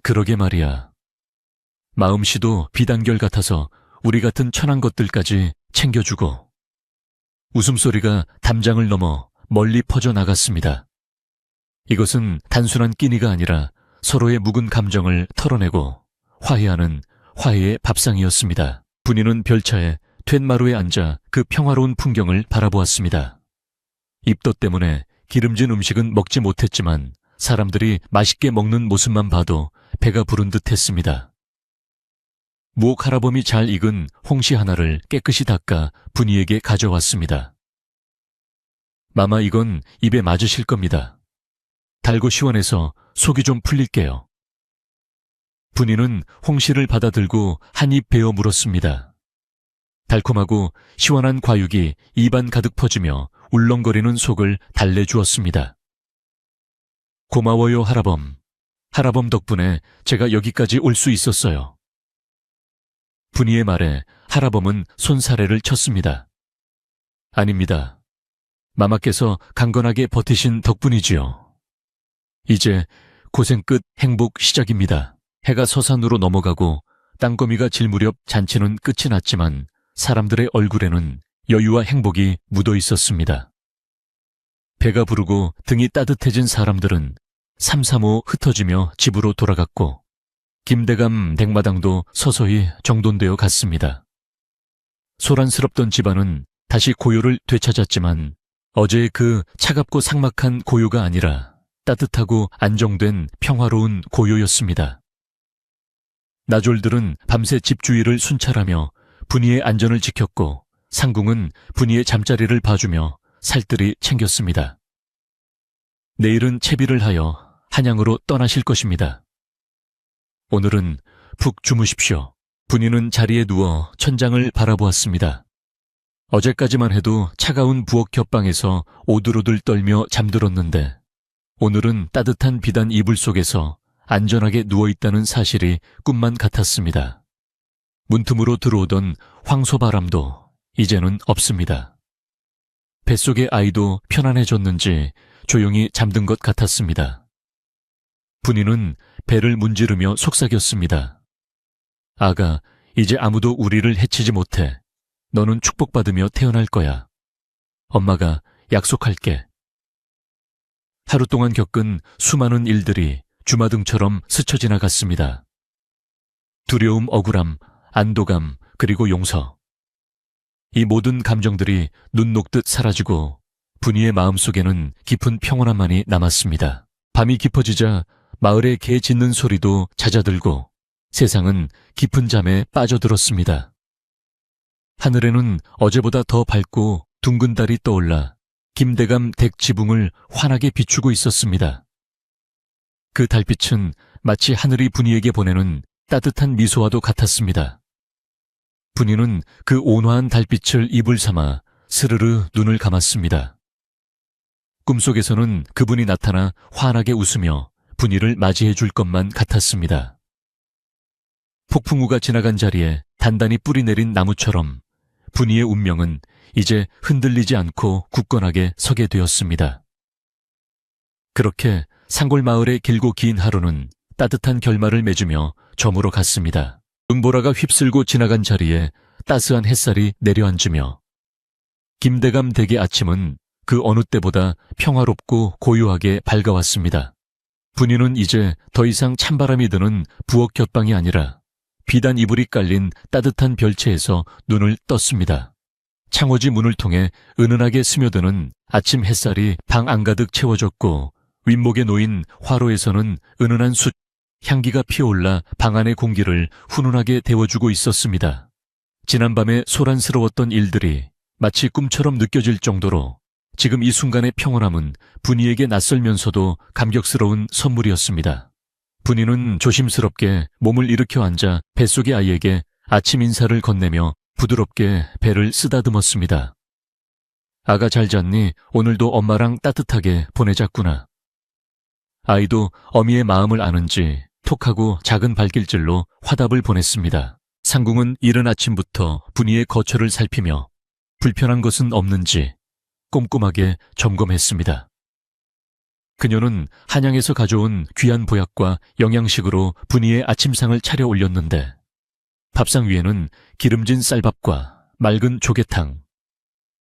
A: 그러게 말이야. 마음씨도 비단결 같아서 우리 같은 천한 것들까지 챙겨주고. 웃음소리가 담장을 넘어 멀리 퍼져나갔습니다. 이것은 단순한 끼니가 아니라 서로의 묵은 감정을 털어내고 화해하는 화해의 밥상이었습니다. 분이는 별차에 툇마루에 앉아 그 평화로운 풍경을 바라보았습니다. 입덧 때문에 기름진 음식은 먹지 못했지만 사람들이 맛있게 먹는 모습만 봐도 배가 부른 듯 했습니다. 무옥 할아범이 잘 익은 홍시 하나를 깨끗이 닦아 분이에게 가져왔습니다. 마마, 이건 입에 맞으실 겁니다. 달고 시원해서 속이 좀 풀릴게요. 분이는 홍시를 받아들고 한 입 베어 물었습니다. 달콤하고 시원한 과육이 입안 가득 퍼지며 울렁거리는 속을 달래주었습니다. 고마워요, 할아범. 할아범 덕분에 제가 여기까지 올 수 있었어요. 분이의 말에 할아범은 손사래를 쳤습니다. 아닙니다. 마마께서 강건하게 버티신 덕분이지요. 이제 고생 끝 행복 시작입니다. 해가 서산으로 넘어가고 땅거미가 질 무렵 잔치는 끝이 났지만 사람들의 얼굴에는 여유와 행복이 묻어 있었습니다. 배가 부르고 등이 따뜻해진 사람들은 삼삼오오 흩어지며 집으로 돌아갔고 김대감 댁마당도 서서히 정돈되어 갔습니다. 소란스럽던 집안은 다시 고요를 되찾았지만 어제의 그 차갑고 삭막한 고요가 아니라 따뜻하고 안정된 평화로운 고요였습니다. 나졸들은 밤새 집 주위를 순찰하며 분이의 안전을 지켰고 상궁은 분이의 잠자리를 봐주며 살뜰히 챙겼습니다. 내일은 채비를 하여 한양으로 떠나실 것입니다. 오늘은 푹 주무십시오. 분이는 자리에 누워 천장을 바라보았습니다. 어제까지만 해도 차가운 부엌 곁방에서 오들오들 떨며 잠들었는데 오늘은 따뜻한 비단 이불 속에서 안전하게 누워있다는 사실이 꿈만 같았습니다. 문틈으로 들어오던 황소바람도 이제는 없습니다. 뱃속의 아이도 편안해졌는지 조용히 잠든 것 같았습니다. 분이는 배를 문지르며 속삭였습니다. 아가, 이제 아무도 우리를 해치지 못해. 너는 축복받으며 태어날 거야. 엄마가 약속할게. 하루 동안 겪은 수많은 일들이 주마등처럼 스쳐 지나갔습니다. 두려움, 억울함, 안도감, 그리고 용서. 이 모든 감정들이 눈 녹듯 사라지고 분이의 마음속에는 깊은 평온함만이 남았습니다. 밤이 깊어지자 마을의 개 짖는 소리도 잦아들고 세상은 깊은 잠에 빠져들었습니다. 하늘에는 어제보다 더 밝고 둥근 달이 떠올라 김대감 댁 지붕을 환하게 비추고 있었습니다. 그 달빛은 마치 하늘이 분이에게 보내는 따뜻한 미소와도 같았습니다. 분이는 그 온화한 달빛을 입을 삼아 스르르 눈을 감았습니다. 꿈속에서는 그분이 나타나 환하게 웃으며 분이를 맞이해 줄 것만 같았습니다. 폭풍우가 지나간 자리에 단단히 뿌리 내린 나무처럼 분이의 운명은 이제 흔들리지 않고 굳건하게 서게 되었습니다. 그렇게 상골마을의 길고 긴 하루는 따뜻한 결말을 맺으며 저물어 갔습니다. 음보라가 휩쓸고 지나간 자리에 따스한 햇살이 내려앉으며 김대감 댁의 아침은 그 어느 때보다 평화롭고 고요하게 밝아왔습니다. 분이는 이제 더 이상 찬바람이 드는 부엌 곁방이 아니라 비단 이불이 깔린 따뜻한 별채에서 눈을 떴습니다. 창호지 문을 통해 은은하게 스며드는 아침 햇살이 방 안가득 채워졌고 윗목에 놓인 화로에서는 은은한 숯 향기가 피어올라 방 안의 공기를 훈훈하게 데워주고 있었습니다. 지난밤에 소란스러웠던 일들이 마치 꿈처럼 느껴질 정도로 지금 이 순간의 평온함은 분이에게 낯설면서도 감격스러운 선물이었습니다. 분이는 조심스럽게 몸을 일으켜 앉아 뱃속의 아이에게 아침 인사를 건네며 부드럽게 배를 쓰다듬었습니다. 아가 잘 잤니? 오늘도 엄마랑 따뜻하게 보내자꾸나. 아이도 어미의 마음을 아는지 톡하고 작은 발길질로 화답을 보냈습니다. 상궁은 이른 아침부터 분이의 거처를 살피며 불편한 것은 없는지 꼼꼼하게 점검했습니다. 그녀는 한양에서 가져온 귀한 보약과 영양식으로 분이의 아침상을 차려 올렸는데 밥상 위에는 기름진 쌀밥과 맑은 조개탕,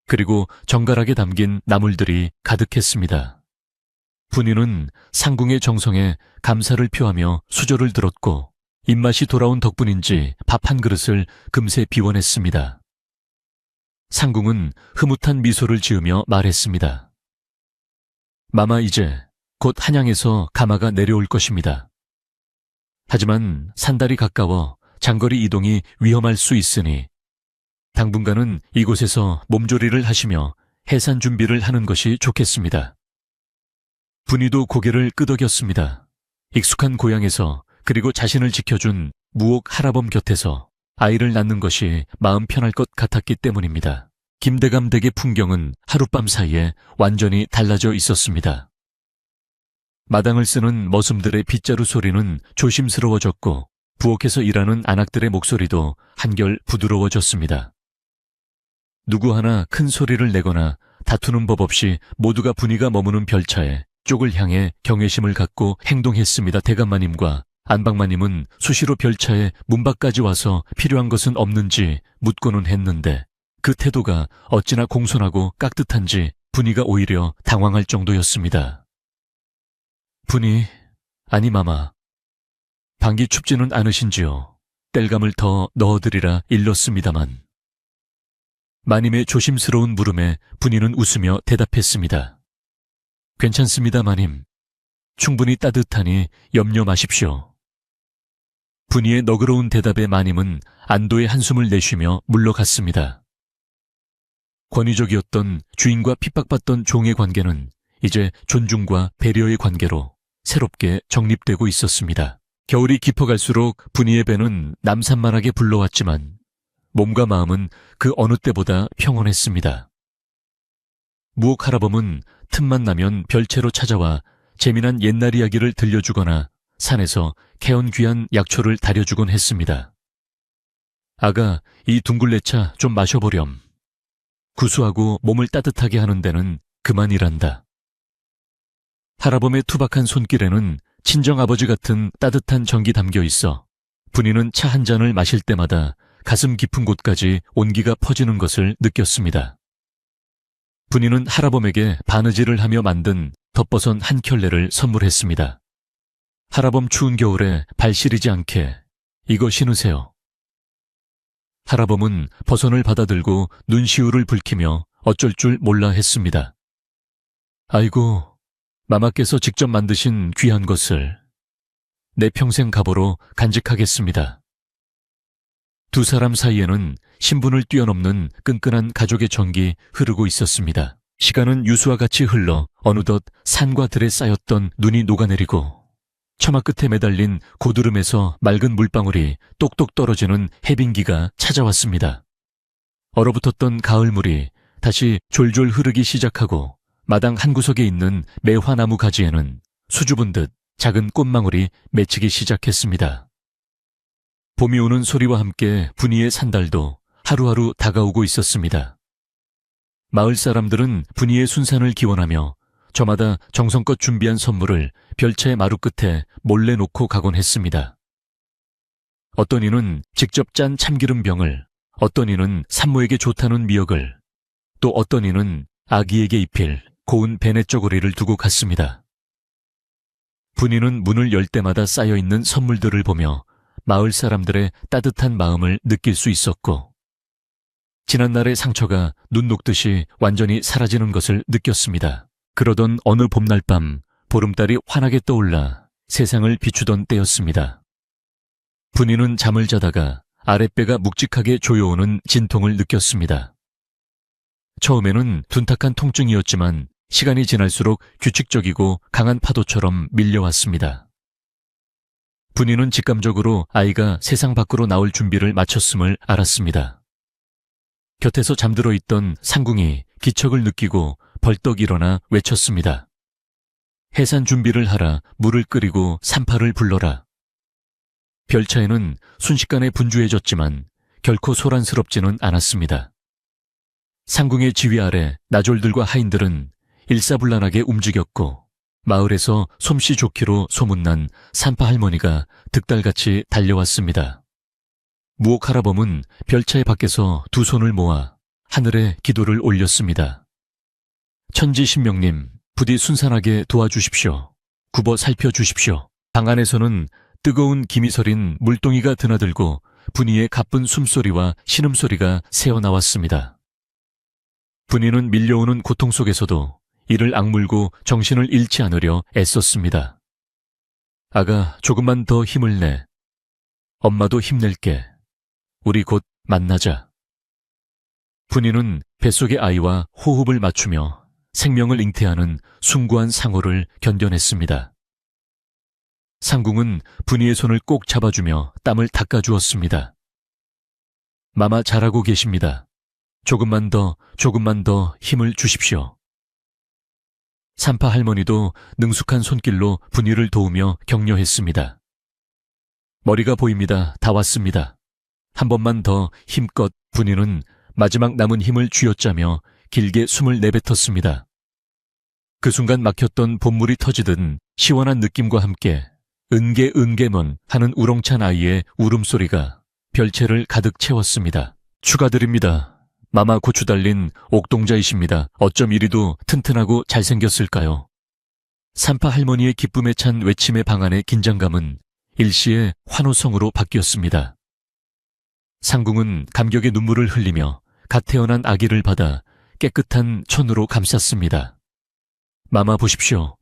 A: 그리고 정갈하게 담긴 나물들이 가득했습니다. 분이는 상궁의 정성에 감사를 표하며 수저를 들었고 입맛이 돌아온 덕분인지 밥 한 그릇을 금세 비워냈습니다. 상궁은 흐뭇한 미소를 지으며 말했습니다. 마마, 이제 곧 한양에서 가마가 내려올 것입니다. 하지만 산달이 가까워 장거리 이동이 위험할 수 있으니 당분간은 이곳에서 몸조리를 하시며 해산 준비를 하는 것이 좋겠습니다. 분이도 고개를 끄덕였습니다. 익숙한 고향에서 그리고 자신을 지켜준 무옥 할아범 곁에서 아이를 낳는 것이 마음 편할 것 같았기 때문입니다. 김대감 댁의 풍경은 하룻밤 사이에 완전히 달라져 있었습니다. 마당을 쓰는 머슴들의 빗자루 소리는 조심스러워졌고 부엌에서 일하는 안악들의 목소리도 한결 부드러워졌습니다. 누구 하나 큰 소리를 내거나 다투는 법 없이 모두가 분이가 머무는 별차에 쪽을 향해 경외심을 갖고 행동했습니다. 대감마님과 안방마님은 수시로 별차에 문 밖까지 와서 필요한 것은 없는지 묻고는 했는데 그 태도가 어찌나 공손하고 깍듯한지 분이가 오히려 당황할 정도였습니다. 분이, 아니 마마, 방기 춥지는 않으신지요? 땔감을 더 넣어드리라 일렀습니다만. 마님의 조심스러운 물음에 분이는 웃으며 대답했습니다. 괜찮습니다, 마님. 충분히 따뜻하니 염려 마십시오. 분이의 너그러운 대답에 마님은 안도의 한숨을 내쉬며 물러갔습니다. 권위적이었던 주인과 핍박받던 종의 관계는 이제 존중과 배려의 관계로 새롭게 정립되고 있었습니다. 겨울이 깊어갈수록 분이의 배는 남산만하게 불러왔지만 몸과 마음은 그 어느 때보다 평온했습니다. 무옥 할아범은 틈만 나면 별채로 찾아와 재미난 옛날 이야기를 들려주거나 산에서 캐온 귀한 약초를 다려주곤 했습니다. 아가, 이 둥글레차 좀 마셔보렴. 구수하고 몸을 따뜻하게 하는 데는 그만이란다. 할아범의 투박한 손길에는 친정아버지 같은 따뜻한 정이 담겨 있어 분이는 차 한 잔을 마실 때마다 가슴 깊은 곳까지 온기가 퍼지는 것을 느꼈습니다. 분이는 할아범에게 바느질을 하며 만든 덧버선 한 켤레를 선물했습니다. 할아범 추운 겨울에 발 시리지 않게 이거 신으세요. 할아범은 버선을 받아들고 눈시울을 붉히며 어쩔 줄 몰라 했습니다. 아이고, 마마께서 직접 만드신 귀한 것을 내 평생 갑오로 간직하겠습니다. 두 사람 사이에는 신분을 뛰어넘는 끈끈한 가족의 정이 흐르고 있었습니다. 시간은 유수와 같이 흘러 어느덧 산과 들에 쌓였던 눈이 녹아내리고 처마 끝에 매달린 고드름에서 맑은 물방울이 똑똑 떨어지는 해빙기가 찾아왔습니다. 얼어붙었던 가을물이 다시 졸졸 흐르기 시작하고 마당 한 구석에 있는 매화나무 가지에는 수줍은 듯 작은 꽃망울이 맺히기 시작했습니다. 봄이 오는 소리와 함께 분이의 산달도 하루하루 다가오고 있었습니다. 마을 사람들은 분이의 순산을 기원하며 저마다 정성껏 준비한 선물을 별채의 마루 끝에 몰래 놓고 가곤 했습니다. 어떤 이는 직접 짠 참기름병을, 어떤 이는 산모에게 좋다는 미역을, 또 어떤 이는 아기에게 입힐 고운 베네쩌고리를 두고 갔습니다. 분이는 문을 열 때마다 쌓여있는 선물들을 보며 마을 사람들의 따뜻한 마음을 느낄 수 있었고 지난날의 상처가 눈 녹듯이 완전히 사라지는 것을 느꼈습니다. 그러던 어느 봄날 밤 보름달이 환하게 떠올라 세상을 비추던 때였습니다. 분이는 잠을 자다가 아랫배가 묵직하게 조여오는 진통을 느꼈습니다. 처음에는 둔탁한 통증이었지만 시간이 지날수록 규칙적이고 강한 파도처럼 밀려왔습니다. 분이는 직감적으로 아이가 세상 밖으로 나올 준비를 마쳤음을 알았습니다. 곁에서 잠들어 있던 상궁이 기척을 느끼고 벌떡 일어나 외쳤습니다. 해산 준비를 하라, 물을 끓이고 산파를 불러라. 별차에는 순식간에 분주해졌지만 결코 소란스럽지는 않았습니다. 상궁의 지휘 아래 나졸들과 하인들은 일사불란하게 움직였고 마을에서 솜씨 좋기로 소문난 산파 할머니가 득달같이 달려왔습니다. 무옥 할아범은 별차의 밖에서 두 손을 모아 하늘에 기도를 올렸습니다. 천지신명님, 부디 순산하게 도와주십시오. 굽어 살펴주십시오. 방 안에서는 뜨거운 김이 서린 물동이가 드나들고 분이의 가쁜 숨소리와 신음소리가 새어나왔습니다. 분이는 밀려오는 고통 속에서도 이를 악물고 정신을 잃지 않으려 애썼습니다. 아가, 조금만 더 힘을 내. 엄마도 힘낼게. 우리 곧 만나자. 분이는 뱃속의 아이와 호흡을 맞추며 생명을 잉태하는 숭고한 상호를 견뎌냈습니다. 상궁은 분이의 손을 꼭 잡아주며 땀을 닦아주었습니다. 마마 잘하고 계십니다. 조금만 더 힘을 주십시오. 산파 할머니도 능숙한 손길로 분이를 도우며 격려했습니다. 머리가 보입니다. 다 왔습니다. 한 번만 더 힘껏. 분이는 마지막 남은 힘을 쥐어짜며 길게 숨을 내뱉었습니다. 그 순간 막혔던 봇물이 터지듯 시원한 느낌과 함께 은게먼 하는 우렁찬 아이의 울음소리가 별채를 가득 채웠습니다. 축하드립니다. 마마 고추 달린 옥동자이십니다. 어쩜 이리도 튼튼하고 잘생겼을까요? 산파 할머니의 기쁨에 찬 외침의 방안의 긴장감은 일시에 환호성으로 바뀌었습니다. 상궁은 감격의 눈물을 흘리며 갓 태어난 아기를 받아 깨끗한 천으로 감쌌습니다. 마마 보십시오.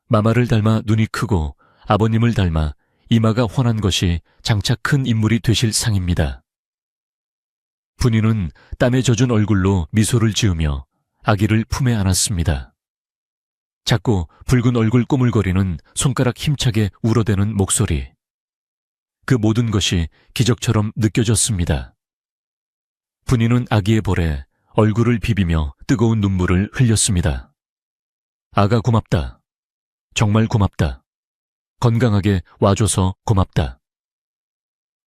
A: 마마를 닮아 눈이 크고 아버님을 닮아 이마가 훤한 것이 장차 큰 인물이 되실 상입니다. 분이는 땀에 젖은 얼굴로 미소를 지으며 아기를 품에 안았습니다. 작고 붉은 얼굴 꼬물거리는 손가락 힘차게 울어대는 목소리. 그 모든 것이 기적처럼 느껴졌습니다. 분이는 아기의 볼에 얼굴을 비비며 뜨거운 눈물을 흘렸습니다. 아가 고맙다. 정말 고맙다. 건강하게 와줘서 고맙다.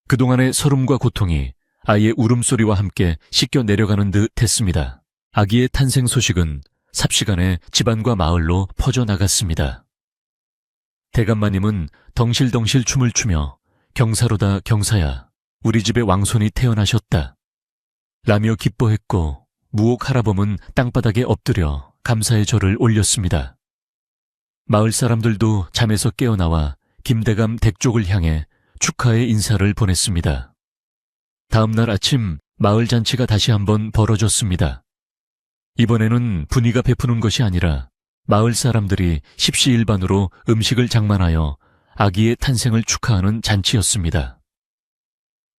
A: 그동안의 서름과 고통이 아이의 울음소리와 함께 씻겨 내려가는 듯 했습니다. 아기의 탄생 소식은 삽시간에 집안과 마을로 퍼져나갔습니다. 대감마님은 덩실덩실 춤을 추며 경사로다 경사야, 우리 집에 왕손이 태어나셨다 라며 기뻐했고, 무옥 할아범은 땅바닥에 엎드려 감사의 절을 올렸습니다. 마을 사람들도 잠에서 깨어나와 김대감 댁쪽을 향해 축하의 인사를 보냈습니다. 다음 날 아침 마을 잔치가 다시 한번 벌어졌습니다. 이번에는 분이가 베푸는 것이 아니라 마을 사람들이 십시일반으로 음식을 장만하여 아기의 탄생을 축하하는 잔치였습니다.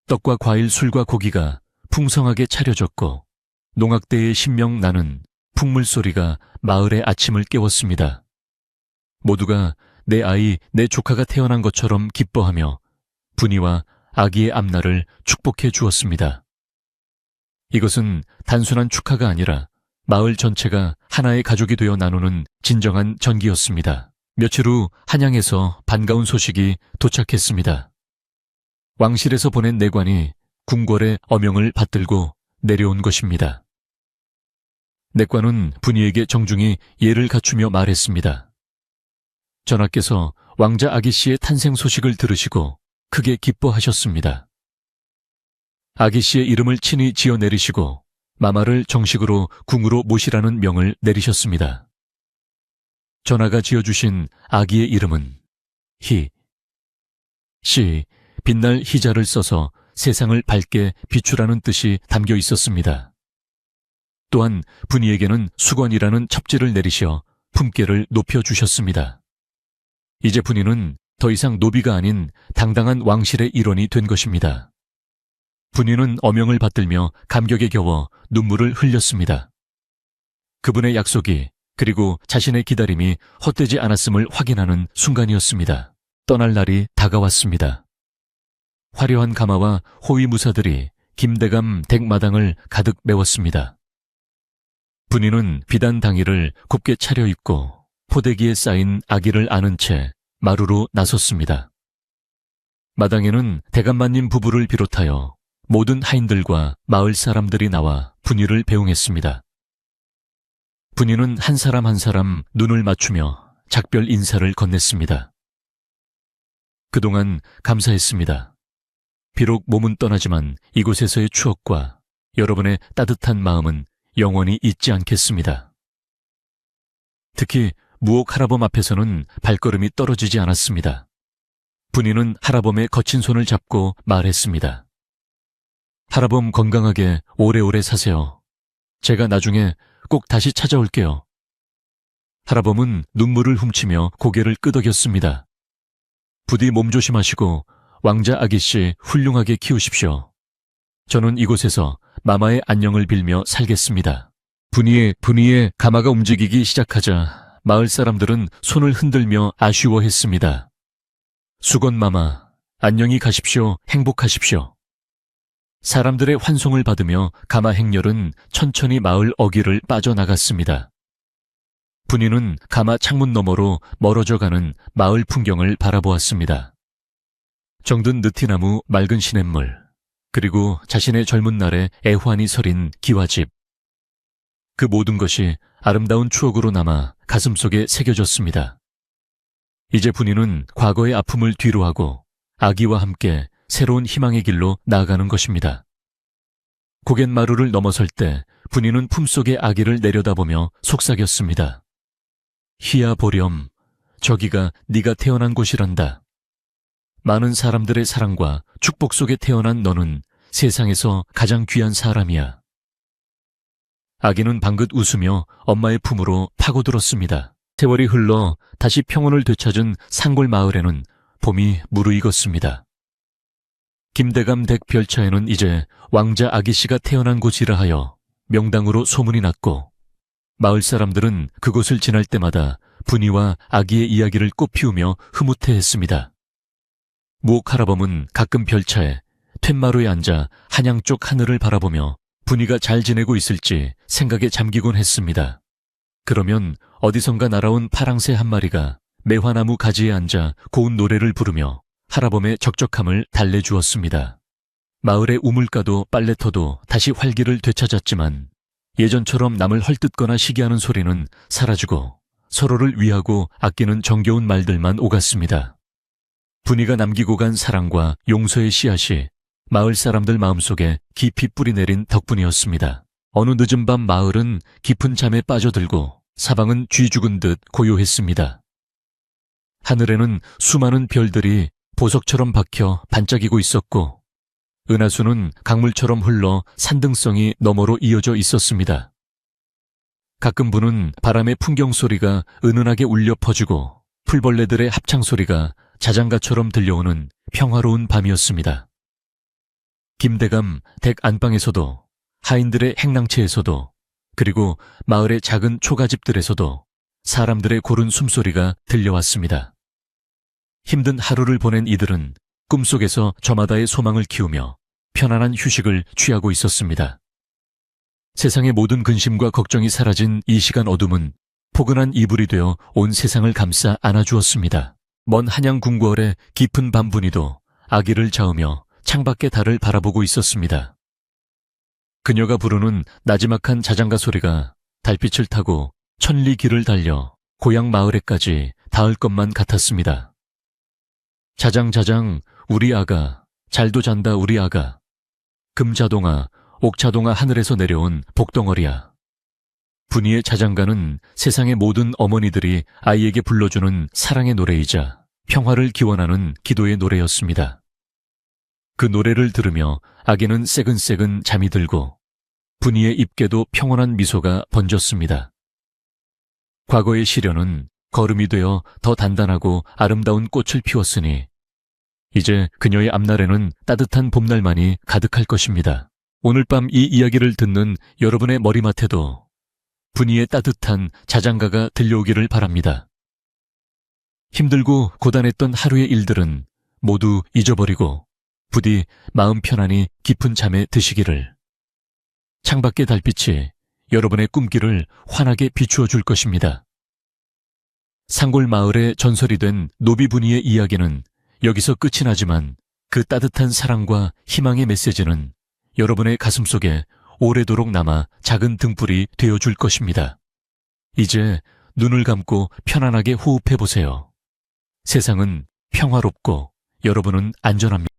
A: 떡과 과일, 술과 고기가 풍성하게 차려졌고 농악대의 신명 나는 풍물 소리가 마을의 아침을 깨웠습니다. 모두가 내 아이, 내 조카가 태어난 것처럼 기뻐하며 분이와 아기의 앞날을 축복해 주었습니다. 이것은 단순한 축하가 아니라 마을 전체가 하나의 가족이 되어 나누는 진정한 전기였습니다. 며칠 후 한양에서 반가운 소식이 도착했습니다. 왕실에서 보낸 내관이 궁궐의 어명을 받들고 내려온 것입니다. 내관은 분이에게 정중히 예를 갖추며 말했습니다. 전하께서 왕자 아기 씨의 탄생 소식을 들으시고 크게 기뻐하셨습니다. 아기 씨의 이름을 친히 지어 내리시고 마마를 정식으로 궁으로 모시라는 명을 내리셨습니다. 전하가 지어주신 아기의 이름은 씨, 빛날 희자를 써서 세상을 밝게 비추라는 뜻이 담겨 있었습니다. 또한 분이에게는 수건이라는 첩지를 내리셔 품계를 높여주셨습니다. 이제 분이는 더 이상 노비가 아닌 당당한 왕실의 일원이 된 것입니다. 분이는 어명을 받들며 감격에 겨워 눈물을 흘렸습니다. 그분의 약속이 그리고 자신의 기다림이 헛되지 않았음을 확인하는 순간이었습니다. 떠날 날이 다가왔습니다. 화려한 가마와 호위무사들이 김대감 댁마당을 가득 메웠습니다. 분이는 비단 당일을 곱게 차려입고 포대기에 쌓인 아기를 안은 채 마루로 나섰습니다. 마당에는 대감마님 부부를 비롯하여 모든 하인들과 마을 사람들이 나와 분이를 배웅했습니다. 분이는 한 사람 한 사람 눈을 맞추며 작별 인사를 건넸습니다. 그동안 감사했습니다. 비록 몸은 떠나지만 이곳에서의 추억과 여러분의 따뜻한 마음은 영원히 잊지 않겠습니다. 특히 무옥 할아범 앞에서는 발걸음이 떨어지지 않았습니다. 분이는 할아범의 거친 손을 잡고 말했습니다. 할아범 건강하게 오래오래 사세요. 제가 나중에 꼭 다시 찾아올게요. 할아범은 눈물을 훔치며 고개를 끄덕였습니다. 부디 몸조심하시고 왕자 아기씨 훌륭하게 키우십시오. 저는 이곳에서 마마의 안녕을 빌며 살겠습니다. 분이의 가마가 움직이기 시작하자 마을 사람들은 손을 흔들며 아쉬워했습니다. 수건 마마, 안녕히 가십시오. 행복하십시오. 사람들의 환송을 받으며 가마 행렬은 천천히 마을 어귀를 빠져나갔습니다. 분이는 가마 창문 너머로 멀어져가는 마을 풍경을 바라보았습니다. 정든 느티나무 맑은 시냇물, 그리고 자신의 젊은 날의 애환이 서린 기와집. 그 모든 것이 아름다운 추억으로 남아 가슴속에 새겨졌습니다. 이제 분이는 과거의 아픔을 뒤로하고 아기와 함께 새로운 희망의 길로 나아가는 것입니다. 고갯마루를 넘어설 때 분이는 품속의 아기를 내려다보며 속삭였습니다. 희야 보렴, 저기가 네가 태어난 곳이란다. 많은 사람들의 사랑과 축복 속에 태어난 너는 세상에서 가장 귀한 사람이야. 아기는 방긋 웃으며 엄마의 품으로 파고들었습니다. 세월이 흘러 다시 평온을 되찾은 산골 마을에는 봄이 무르익었습니다. 김대감 댁 별차에는 이제 왕자 아기씨가 태어난 곳이라 하여 명당으로 소문이 났고, 마을 사람들은 그곳을 지날 때마다 분이와 아기의 이야기를 꽃피우며 흐뭇해했습니다. 무옥 할아범은 가끔 별차에 툇마루에 앉아 한양 쪽 하늘을 바라보며 분이가 잘 지내고 있을지 생각에 잠기곤 했습니다. 그러면 어디선가 날아온 파랑새 한 마리가 매화나무 가지에 앉아 고운 노래를 부르며 할아범의 적적함을 달래주었습니다. 마을의 우물가도 빨래터도 다시 활기를 되찾았지만 예전처럼 남을 헐뜯거나 시기하는 소리는 사라지고 서로를 위하고 아끼는 정겨운 말들만 오갔습니다. 분이가 남기고 간 사랑과 용서의 씨앗이 마을 사람들 마음속에 깊이 뿌리내린 덕분이었습니다. 어느 늦은 밤 마을은 깊은 잠에 빠져들고 사방은 쥐 죽은 듯 고요했습니다. 하늘에는 수많은 별들이 보석처럼 박혀 반짝이고 있었고, 은하수는 강물처럼 흘러 산등성이 너머로 이어져 있었습니다. 가끔 부는 바람의 풍경 소리가 은은하게 울려 퍼지고 풀벌레들의 합창 소리가 자장가처럼 들려오는 평화로운 밤이었습니다. 김대감 댁 안방에서도, 하인들의 행랑채에서도, 그리고 마을의 작은 초가집들에서도 사람들의 고른 숨소리가 들려왔습니다. 힘든 하루를 보낸 이들은 꿈속에서 저마다의 소망을 키우며 편안한 휴식을 취하고 있었습니다. 세상의 모든 근심과 걱정이 사라진 이 시간 어둠은 포근한 이불이 되어 온 세상을 감싸 안아주었습니다. 먼 한양 궁궐의 깊은 밤분이도 아기를 자으며 창밖의 달을 바라보고 있었습니다. 그녀가 부르는 나지막한 자장가 소리가 달빛을 타고 천리 길을 달려 고향 마을에까지 닿을 것만 같았습니다. 자장자장 우리 아가, 잘도 잔다 우리 아가. 금자동아, 옥자동아 하늘에서 내려온 복덩어리야. 분이의 자장가는 세상의 모든 어머니들이 아이에게 불러주는 사랑의 노래이자 평화를 기원하는 기도의 노래였습니다. 그 노래를 들으며 아기는 새근새근 잠이 들고 분이의 입계도 평온한 미소가 번졌습니다. 과거의 시련은 거름이 되어 더 단단하고 아름다운 꽃을 피웠으니 이제 그녀의 앞날에는 따뜻한 봄날만이 가득할 것입니다. 오늘 밤 이 이야기를 듣는 여러분의 머리맡에도 분이의 따뜻한 자장가가 들려오기를 바랍니다. 힘들고 고단했던 하루의 일들은 모두 잊어버리고 부디 마음 편안히 깊은 잠에 드시기를. 창밖의 달빛이 여러분의 꿈길을 환하게 비추어 줄 것입니다. 산골 마을의 전설이 된 노비분이의 이야기는 여기서 끝이 나지만 그 따뜻한 사랑과 희망의 메시지는 여러분의 가슴 속에 오래도록 남아 작은 등불이 되어줄 것입니다. 이제 눈을 감고 편안하게 호흡해 보세요. 세상은 평화롭고 여러분은 안전합니다.